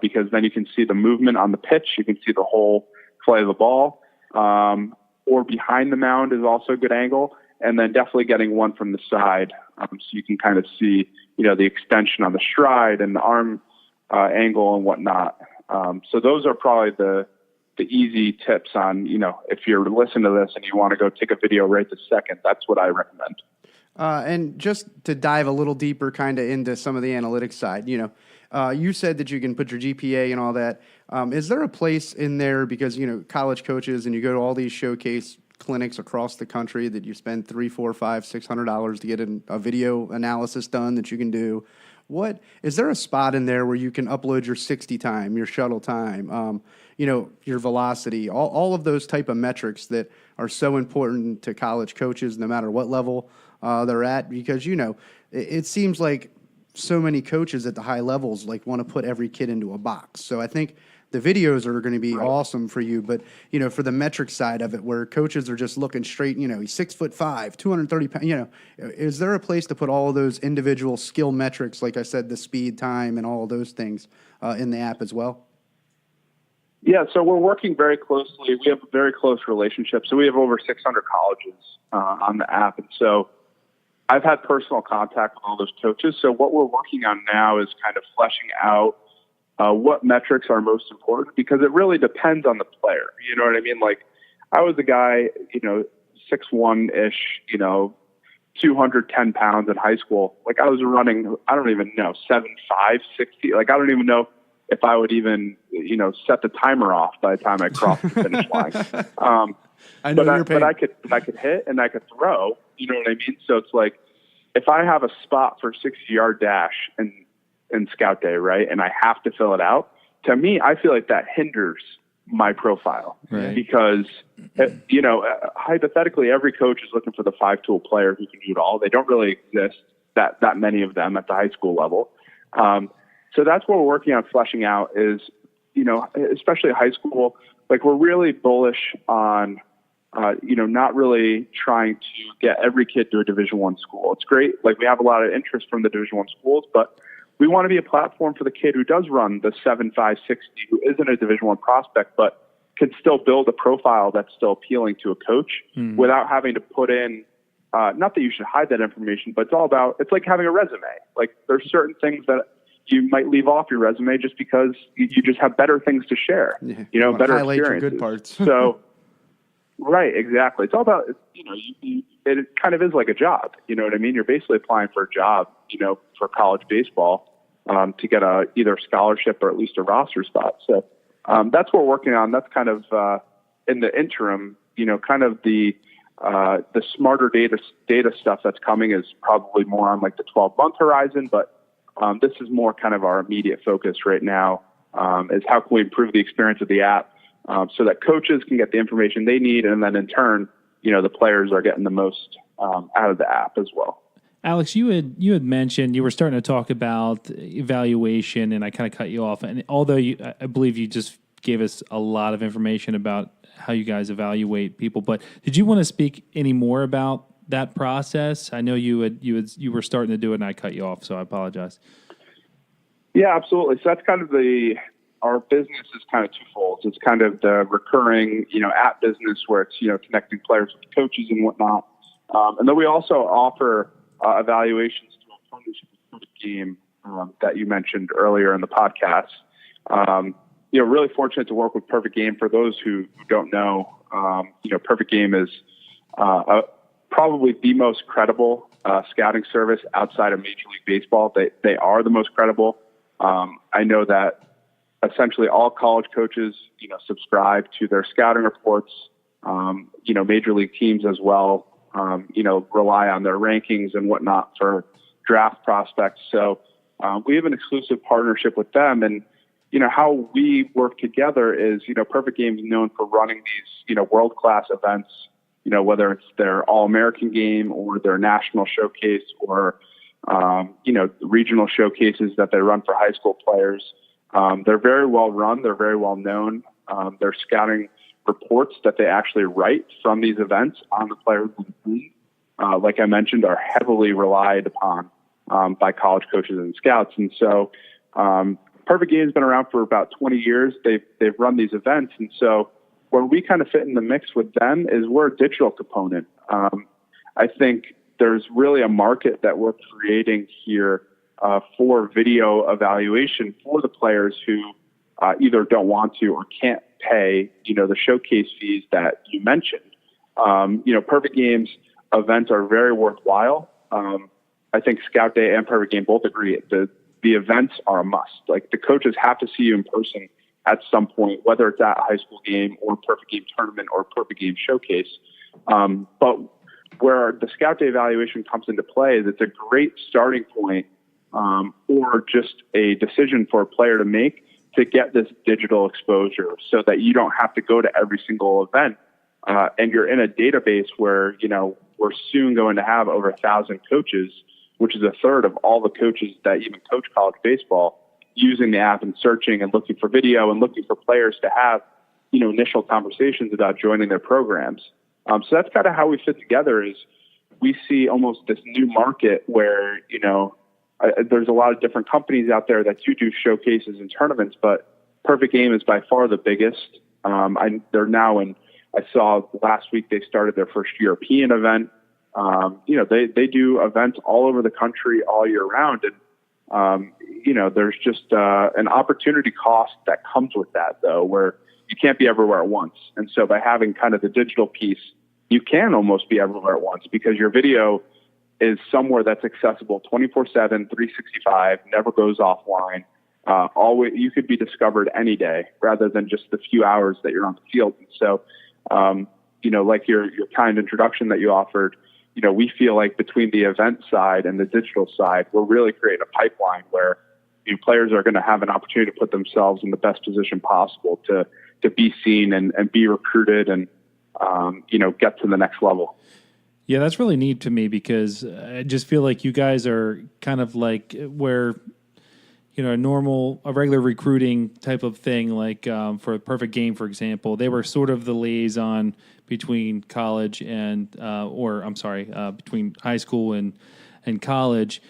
because then you can see the movement on the pitch. You can see the whole flight of the ball. Or behind the mound is also a good angle. And then definitely getting one from the side so you can kind of see, the extension on the stride and the arm angle and whatnot. So those are probably the easy tips on, if you're listening to this and you want to go take a video right this second, that's what I recommend. And just to dive a little deeper kind of into some of the analytics side, you said that you can put your GPA and all that. Is there a place in there, because, college coaches and you go to all these showcase clinics across the country that you spend $300, $400, $500, $600 to get a video analysis done that you can do? What is there a spot in there where you can upload your 60 time, your shuttle time, your velocity, all of those type of metrics that are so important to college coaches, no matter what level they're at? Because, it seems like so many coaches at the high levels want to put every kid into a box. So I think the videos are going to be awesome for you. But, for the metric side of it, where coaches are just looking straight, he's 6'5", 230 pounds, is there a place to put all of those individual skill metrics, like I said, the speed, time, and all of those things in the app as well? Yeah, so we're working very closely. We have a very close relationship. So we have over 600 colleges on the app. And so I've had personal contact with all those coaches. So what we're working on now is kind of fleshing out what metrics are most important, because it really depends on the player. You know what I mean? Like, I was a guy, 6'1"-ish, 210 pounds in high school. Like, I was running, I don't even know, 7'5", 60. Like, I don't even know if I would even, set the timer off by the time I crossed the finish line. I know your pain. But I could hit and I could throw. You know what I mean? So it's like, if I have a spot for 60-yard dash in Scout Day, right, and I have to fill it out, to me, I feel like that hinders my profile. Right. Because, hypothetically, every coach is looking for the 5-tool player who can do it all. They don't really exist, that many of them at the high school level. So that's what we're working on fleshing out is, especially high school, like, we're really bullish on, not really trying to get every kid to a Division I school. It's great. Like, we have a lot of interest from the Division I schools, but we want to be a platform for the kid who does run the 7'5", 60, who isn't a Division I prospect, but can still build a profile that's still appealing to a coach without having to put in, not that you should hide that information, but it's like having a resume. Like, there's certain things that you might leave off your resume just because you just have better things to share, better highlight your experiences. good parts. So, right, exactly. It's all about, it kind of is like a job. You know what I mean? You're basically applying for a job, for college baseball, to get either a scholarship or at least a roster spot. So that's what we're working on. That's kind of in the interim, kind of the smarter data stuff that's coming is probably more on like the 12-month horizon, but this is more kind of our immediate focus right now, is how can we improve the experience of the app so that coaches can get the information they need, and then in turn, the players are getting the most out of the app as well. Alex, you had mentioned you were starting to talk about evaluation, and I kind of cut you off. And although I believe you just gave us a lot of information about how you guys evaluate people, but did you want to speak any more about that process? I know you were starting to do it, and I cut you off, so I apologize. Yeah, absolutely. So that's kind of our business is kind of twofold. It's kind of the recurring, app business where it's, connecting players with coaches and whatnot. And then we also offer evaluations through a partnership with Perfect Game that you mentioned earlier in the podcast. Really fortunate to work with Perfect Game. For those who don't know, Perfect Game is probably the most credible scouting service outside of Major League Baseball. They are the most credible. I know that essentially all college coaches, subscribe to their scouting reports. Major league teams as well, rely on their rankings and whatnot for draft prospects. So we have an exclusive partnership with them. And, how we work together is, Perfect Game is known for running these, world-class events, whether it's their All-American game or their national showcase or, regional showcases that they run for high school players. They're very well run. They're very well known. Their scouting reports that they actually write from these events on the players, like I mentioned, are heavily relied upon by college coaches and scouts. And so Perfect Game has been around for about 20 years. They've run these events. And so where we kind of fit in the mix with them is we're a digital component. I think there's really a market that we're creating here for video evaluation for the players who either don't want to or can't pay, the showcase fees that you mentioned. Perfect Game's events are very worthwhile. I think Scout Day and Perfect Game both agree the events are a must. Like, the coaches have to see you in person at some point, whether it's at a high school game or Perfect Game tournament or Perfect Game showcase. But where the Scout Day evaluation comes into play is it's a great starting point or just a decision for a player to make to get this digital exposure so that you don't have to go to every single event. And you're in a database where, we're soon going to have over 1,000 coaches, which is a third of all the coaches that even coach college baseball. using the app and searching and looking for video and looking for players to have, initial conversations about joining their programs. So that's kind of how we fit together. Is we see almost this new market where, there's a lot of different companies out there that do showcases and tournaments, but Perfect Game is by far the biggest. They're now I saw last week they started their first European event. They do events all over the country all year round. And, there's just an opportunity cost that comes with that, though, where you can't be everywhere at once. And so by having kind of the digital piece, you can almost be everywhere at once because your video is somewhere that's accessible 24/7, 365, never goes offline. Always, you could be discovered any day rather than just the few hours that you're on the field. And so, like your kind introduction that you offered, we feel like between the event side and the digital side, we're really creating a pipeline where players are going to have an opportunity to put themselves in the best position possible to be seen and be recruited and, get to the next level. Yeah, that's really neat to me because I just feel like you guys are kind of like where, a regular recruiting type of thing, like for a Perfect Game, for example, they were sort of the liaison between college and, between high school and college.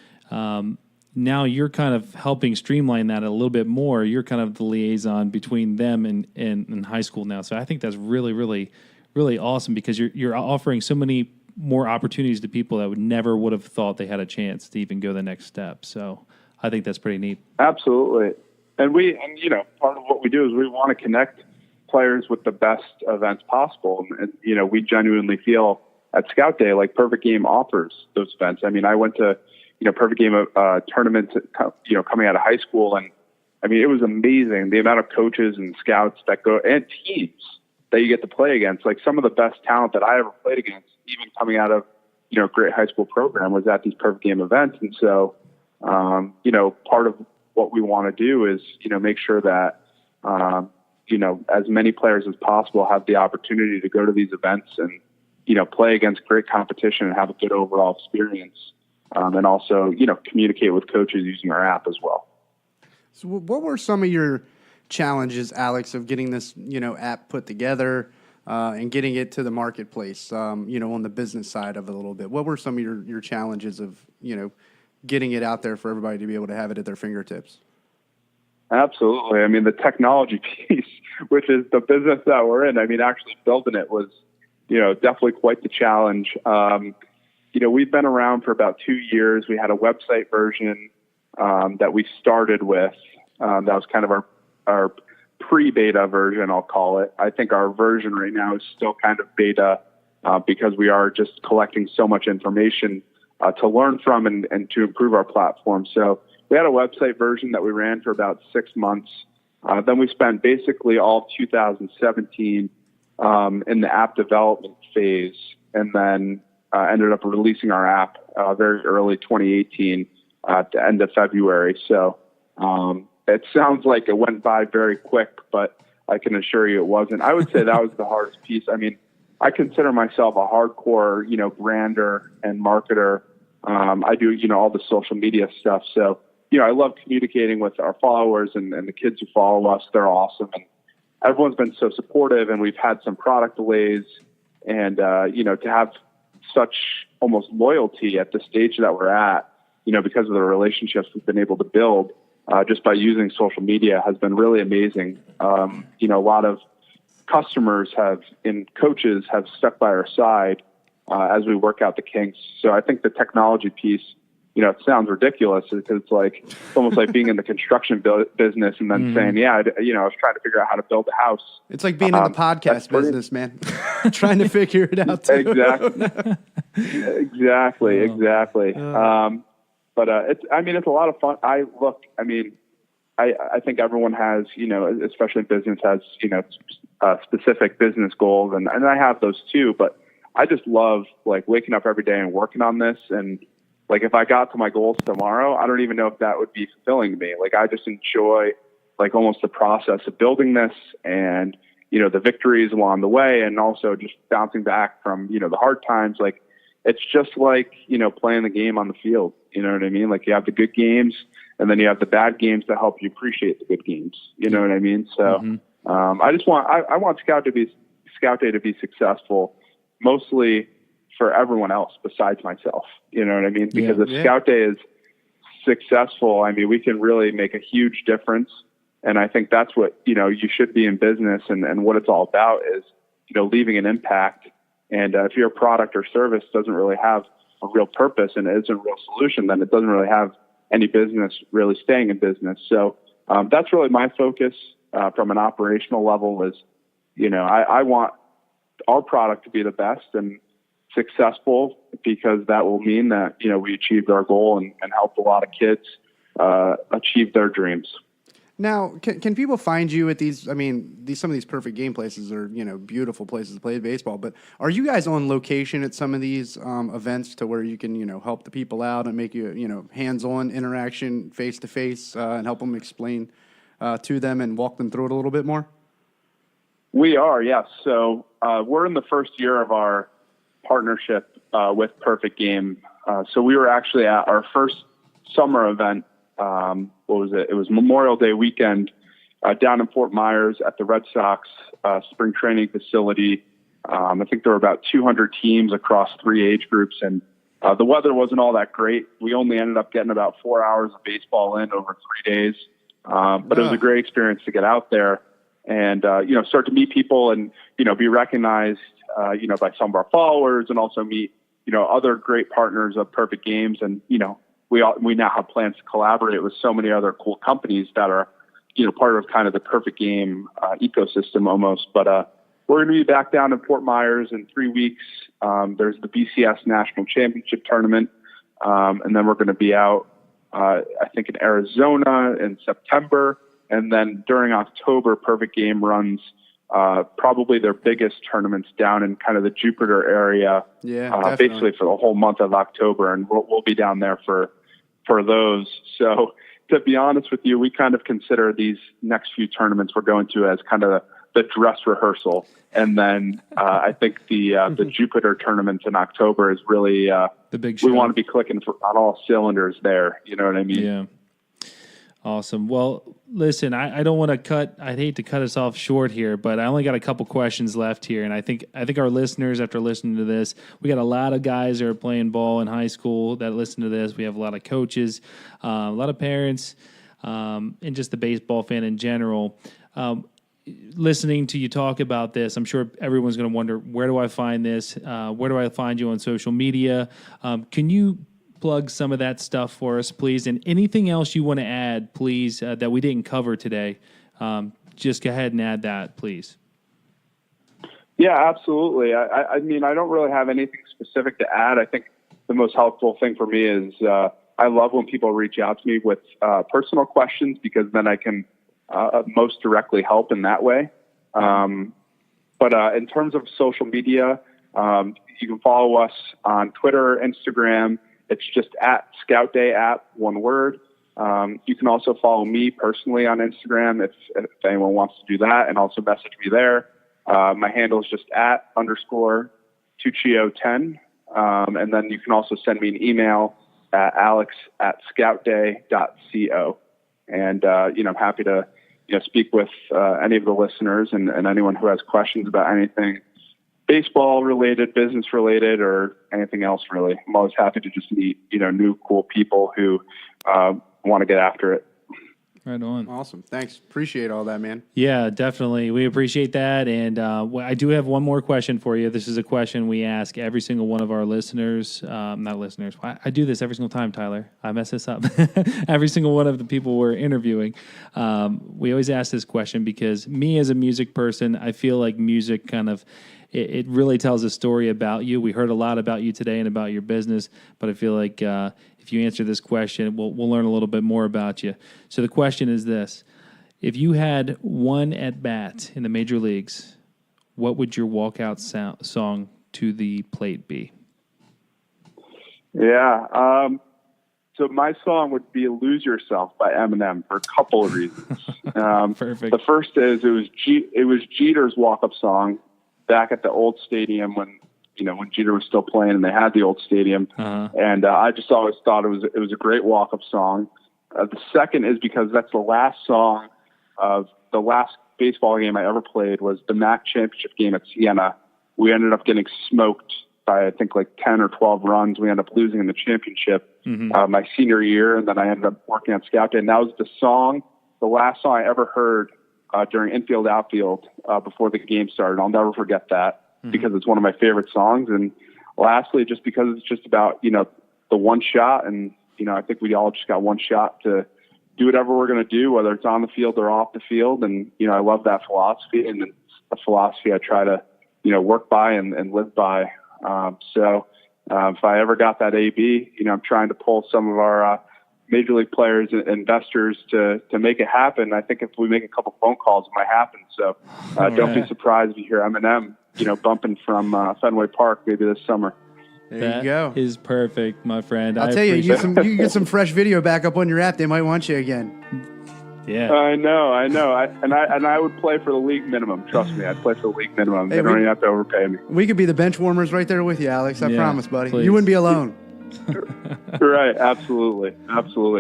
Now you're kind of helping streamline that a little bit more. You're kind of the liaison between them and high school now. So I think that's really, really, really awesome because you're offering so many more opportunities to people that would have thought they had a chance to even go the next step. So I think that's pretty neat. Absolutely. And part of what we do is we want to connect players with the best events possible. And we genuinely feel at ScoutDay, like Perfect Game offers those events. I mean, I went to, Perfect Game tournaments, coming out of high school. And I mean, it was amazing. The amount of coaches and scouts that go and teams that you get to play against, like some of the best talent that I ever played against, even coming out of, a great high school program was at these Perfect Game events. And so, part of what we want to do is, make sure that, as many players as possible have the opportunity to go to these events and, play against great competition and have a good overall experience. And also, communicate with coaches using our app as well. So what were some of your challenges, Alex, of getting this, app put together and getting it to the marketplace, on the business side of it a little bit? What were some of your challenges of, getting it out there for everybody to be able to have it at their fingertips? Absolutely. I mean, the technology piece, which is the business that we're in, I mean, actually building it was, definitely quite the challenge. We've been around for about 2 years. We had a website version that we started with. That was kind of our pre-beta version, I'll call it. I think our version right now is still kind of beta because we are just collecting so much information to learn from and to improve our platform. So we had a website version that we ran for about 6 months. Then we spent basically all of 2017 in the app development phase, and then ended up releasing our app very early 2018 at the end of February. So it sounds like it went by very quick, but I can assure you it wasn't. I would say that was the hardest piece. I mean, I consider myself a hardcore, brander and marketer. I do, all the social media stuff. So, I love communicating with our followers and the kids who follow us. They're awesome. And everyone's been so supportive, and we've had some product delays and, to have such almost loyalty at the stage that we're at, because of the relationships we've been able to build, just by using social media has been really amazing. A lot of customers and coaches have stuck by our side as we work out the kinks. So I think the technology piece, it sounds ridiculous because it's almost like being in the construction business and then saying, I was trying to figure out how to build a house. It's like being in the podcast business, man. Trying to figure it out too. Exactly. But it's a lot of fun. I think everyone has, especially business has, specific business goals, and I have those too. But I just love waking up every day and working on this. And if I got to my goals tomorrow, I don't even know if that would be fulfilling to me. I just enjoy almost the process of building this and, the victories along the way, and also just bouncing back from, the hard times. it's just like, playing the game on the field. You know what I mean? Like, you have the good games, and then you have the bad games to help you appreciate the good games. You know what I mean? So I want Scout Day to be successful, mostly for everyone else besides myself. You know what I mean? Because if Scout Day is successful, I mean, we can really make a huge difference. And I think that's what, you should be in business, and what it's all about is, leaving an impact. And if your product or service doesn't really have a real purpose and isn't a real solution, then it doesn't really have any business really staying in business. So that's really my focus from an operational level is, I want our product to be the best and successful, because that will mean that, we achieved our goal and helped a lot of kids achieve their dreams. Now, can people find you at these? I mean, some of these perfect game places are, beautiful places to play baseball. But are you guys on location at some of these events to where you can, help the people out and make you, hands-on interaction, face-to-face, and help them explain to them and walk them through it a little bit more? We are, yes. So we're in the first year of our partnership with Perfect Game. So we were actually at our first summer event. What was it? It was Memorial Day weekend down in Fort Myers at the Red Sox spring training facility. I think there were about 200 teams across 3 age groups, and the weather wasn't all that great. We only ended up getting about 4 hours of baseball in over 3 days, but it was a great experience to get out there and start to meet people and be recognized by some of our followers, and also meet other great partners of Perfect Games. And we now have plans to collaborate with so many other cool companies that are, part of kind of the Perfect Game ecosystem almost. But we're going to be back down in Fort Myers in 3 weeks. There's the BCS National Championship Tournament. And then we're going to be out, I think, in Arizona in September. And then during October, Perfect Game runs probably their biggest tournaments down in kind of the Jupiter area, basically for the whole month of October. And we'll be down there for those. So to be honest with you, we kind of consider these next few tournaments we're going to as kind of the dress rehearsal. And then I think the Jupiter tournaments in October is really the big show. We want to be clicking on all cylinders there. You know what I mean? Yeah. Awesome. Well, listen, I don't want to I'd hate to cut us off short here, but I only got a couple questions left here. And I think our listeners, after listening to this, we got a lot of guys that are playing ball in high school that listen to this. We have a lot of coaches, a lot of parents, and just the baseball fan in general. Listening to you talk about this, I'm sure everyone's going to wonder, where do I find this? Where do I find you on social media? Can you plug some of that stuff for us, please? And anything else you want to add, please, that we didn't cover today, just go ahead and add that, please. Yeah, absolutely. I mean, I don't really have anything specific to add. I think the most helpful thing for me is I love when people reach out to me with personal questions, because then I can most directly help in that way. But in terms of social media, you can follow us on Twitter, Instagram. It's just at ScoutDay App, one word. You can also follow me personally on Instagram if anyone wants to do that, and also message me there. My handle is just @_Tuccio10. And then you can also send me an email at alex@scoutday.co. And, I'm happy to, speak with any of the listeners and anyone who has questions about anything baseball related, business related, or anything else really. I'm always happy to just meet, new cool people who want to get after it. Right on. Awesome. Thanks. Appreciate all that, man. Yeah, definitely. We appreciate that. And I do have one more question for you. This is a question we ask every single one of our listeners. Not listeners. I do this every single time, Tyler. I mess this up. Every single one of the people we're interviewing. We always ask this question because me as a music person, I feel like music kind of, it really tells a story about you. We heard a lot about you today and about your business, but I feel like if you answer this question, we'll learn a little bit more about you. So the question is this: if you had one at bat in the major leagues, what would your walkout song to the plate be? Yeah. So my song would be "Lose Yourself" by Eminem for a couple of reasons. Perfect. The first is it was Jeter's walk-up song back at the old stadium when when Jeter was still playing and they had the old stadium. And I just always thought it was a great walk-up song. The second is because that's the last song of the last baseball game I ever played was the MAC championship game at Siena. We ended up getting smoked by, I think, like 10 or 12 runs. We ended up losing in the championship my senior year, and then I ended up working on ScoutDay. And that was the last song I ever heard during infield, outfield before the game started. I'll never forget that because it's one of my favorite songs. And lastly, just because it's just about, the one shot, and, I think we all just got one shot to do whatever we're going to do, whether it's on the field or off the field. And, I love that philosophy, and it's a philosophy I try to, work by and live by. So if I ever got that AB, I'm trying to pull some of our major league players and investors to make it happen. I think if we make a couple phone calls, it might happen. So don't be surprised if you hear Eminem, bumping from Fenway Park maybe this summer. There you go. Is perfect, my friend. I'll tell you, you can get some fresh video back up on your app. They might want you again. Yeah. I know. I would play for the league minimum. Trust me, I'd play for the league minimum. They don't even have to overpay me. We could be the bench warmers right there with you, Alex. I promise, buddy. Please. You wouldn't be alone. Right. Absolutely.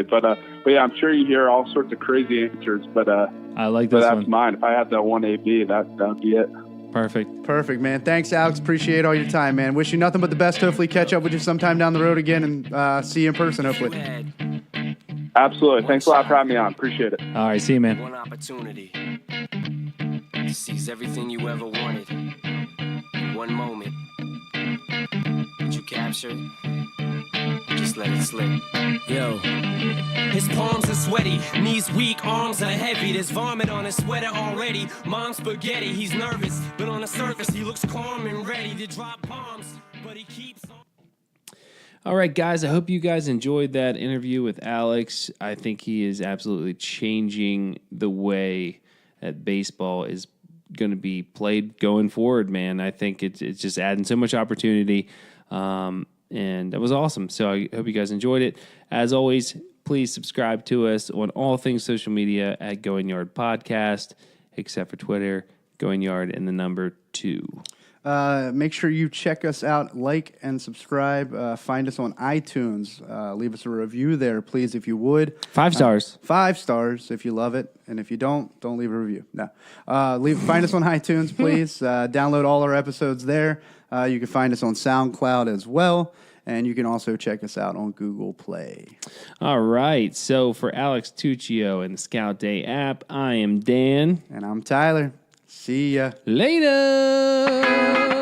But yeah, I'm sure you hear all sorts of crazy answers, but I like this that's one. mine. If I had that one AB, that'd be it. Perfect, man. Thanks, Alex. Appreciate all your time, man. Wish you nothing but the best. Hopefully catch up with you sometime down the road again and see you in person, hopefully. Absolutely. Thanks a lot for having me on. Appreciate it. All right, see you, man. One opportunity to seize everything you ever wanted in one moment. Did you capture it? Just let it slip. Yo. His palms are sweaty, knees weak, arms are heavy. There's vomit on his sweater already. Mom's spaghetti, he's nervous, but on the surface he looks calm and ready to drop bombs. But he keeps on. All right, guys, I hope you guys enjoyed that interview with Alex. I think he is absolutely changing the way that baseball is going to be played going forward, man. I think it's just adding so much opportunity, and that was awesome. So I hope you guys enjoyed it. As always, please subscribe to us on all things social media at Going Yard Podcast, except for Twitter, Going Yard and the number 2. Make sure you check us out, like and subscribe. Find us on iTunes. Leave us a review there, please, if you would. 5 stars. 5 stars if you love it. And if you don't leave a review. No. Find us on iTunes, please. Download all our episodes there. You can find us on SoundCloud as well. And you can also check us out on Google Play. All right. So for Alex Tuccio and the ScoutDay app, I am Dan. And I'm Tyler. See ya. Later.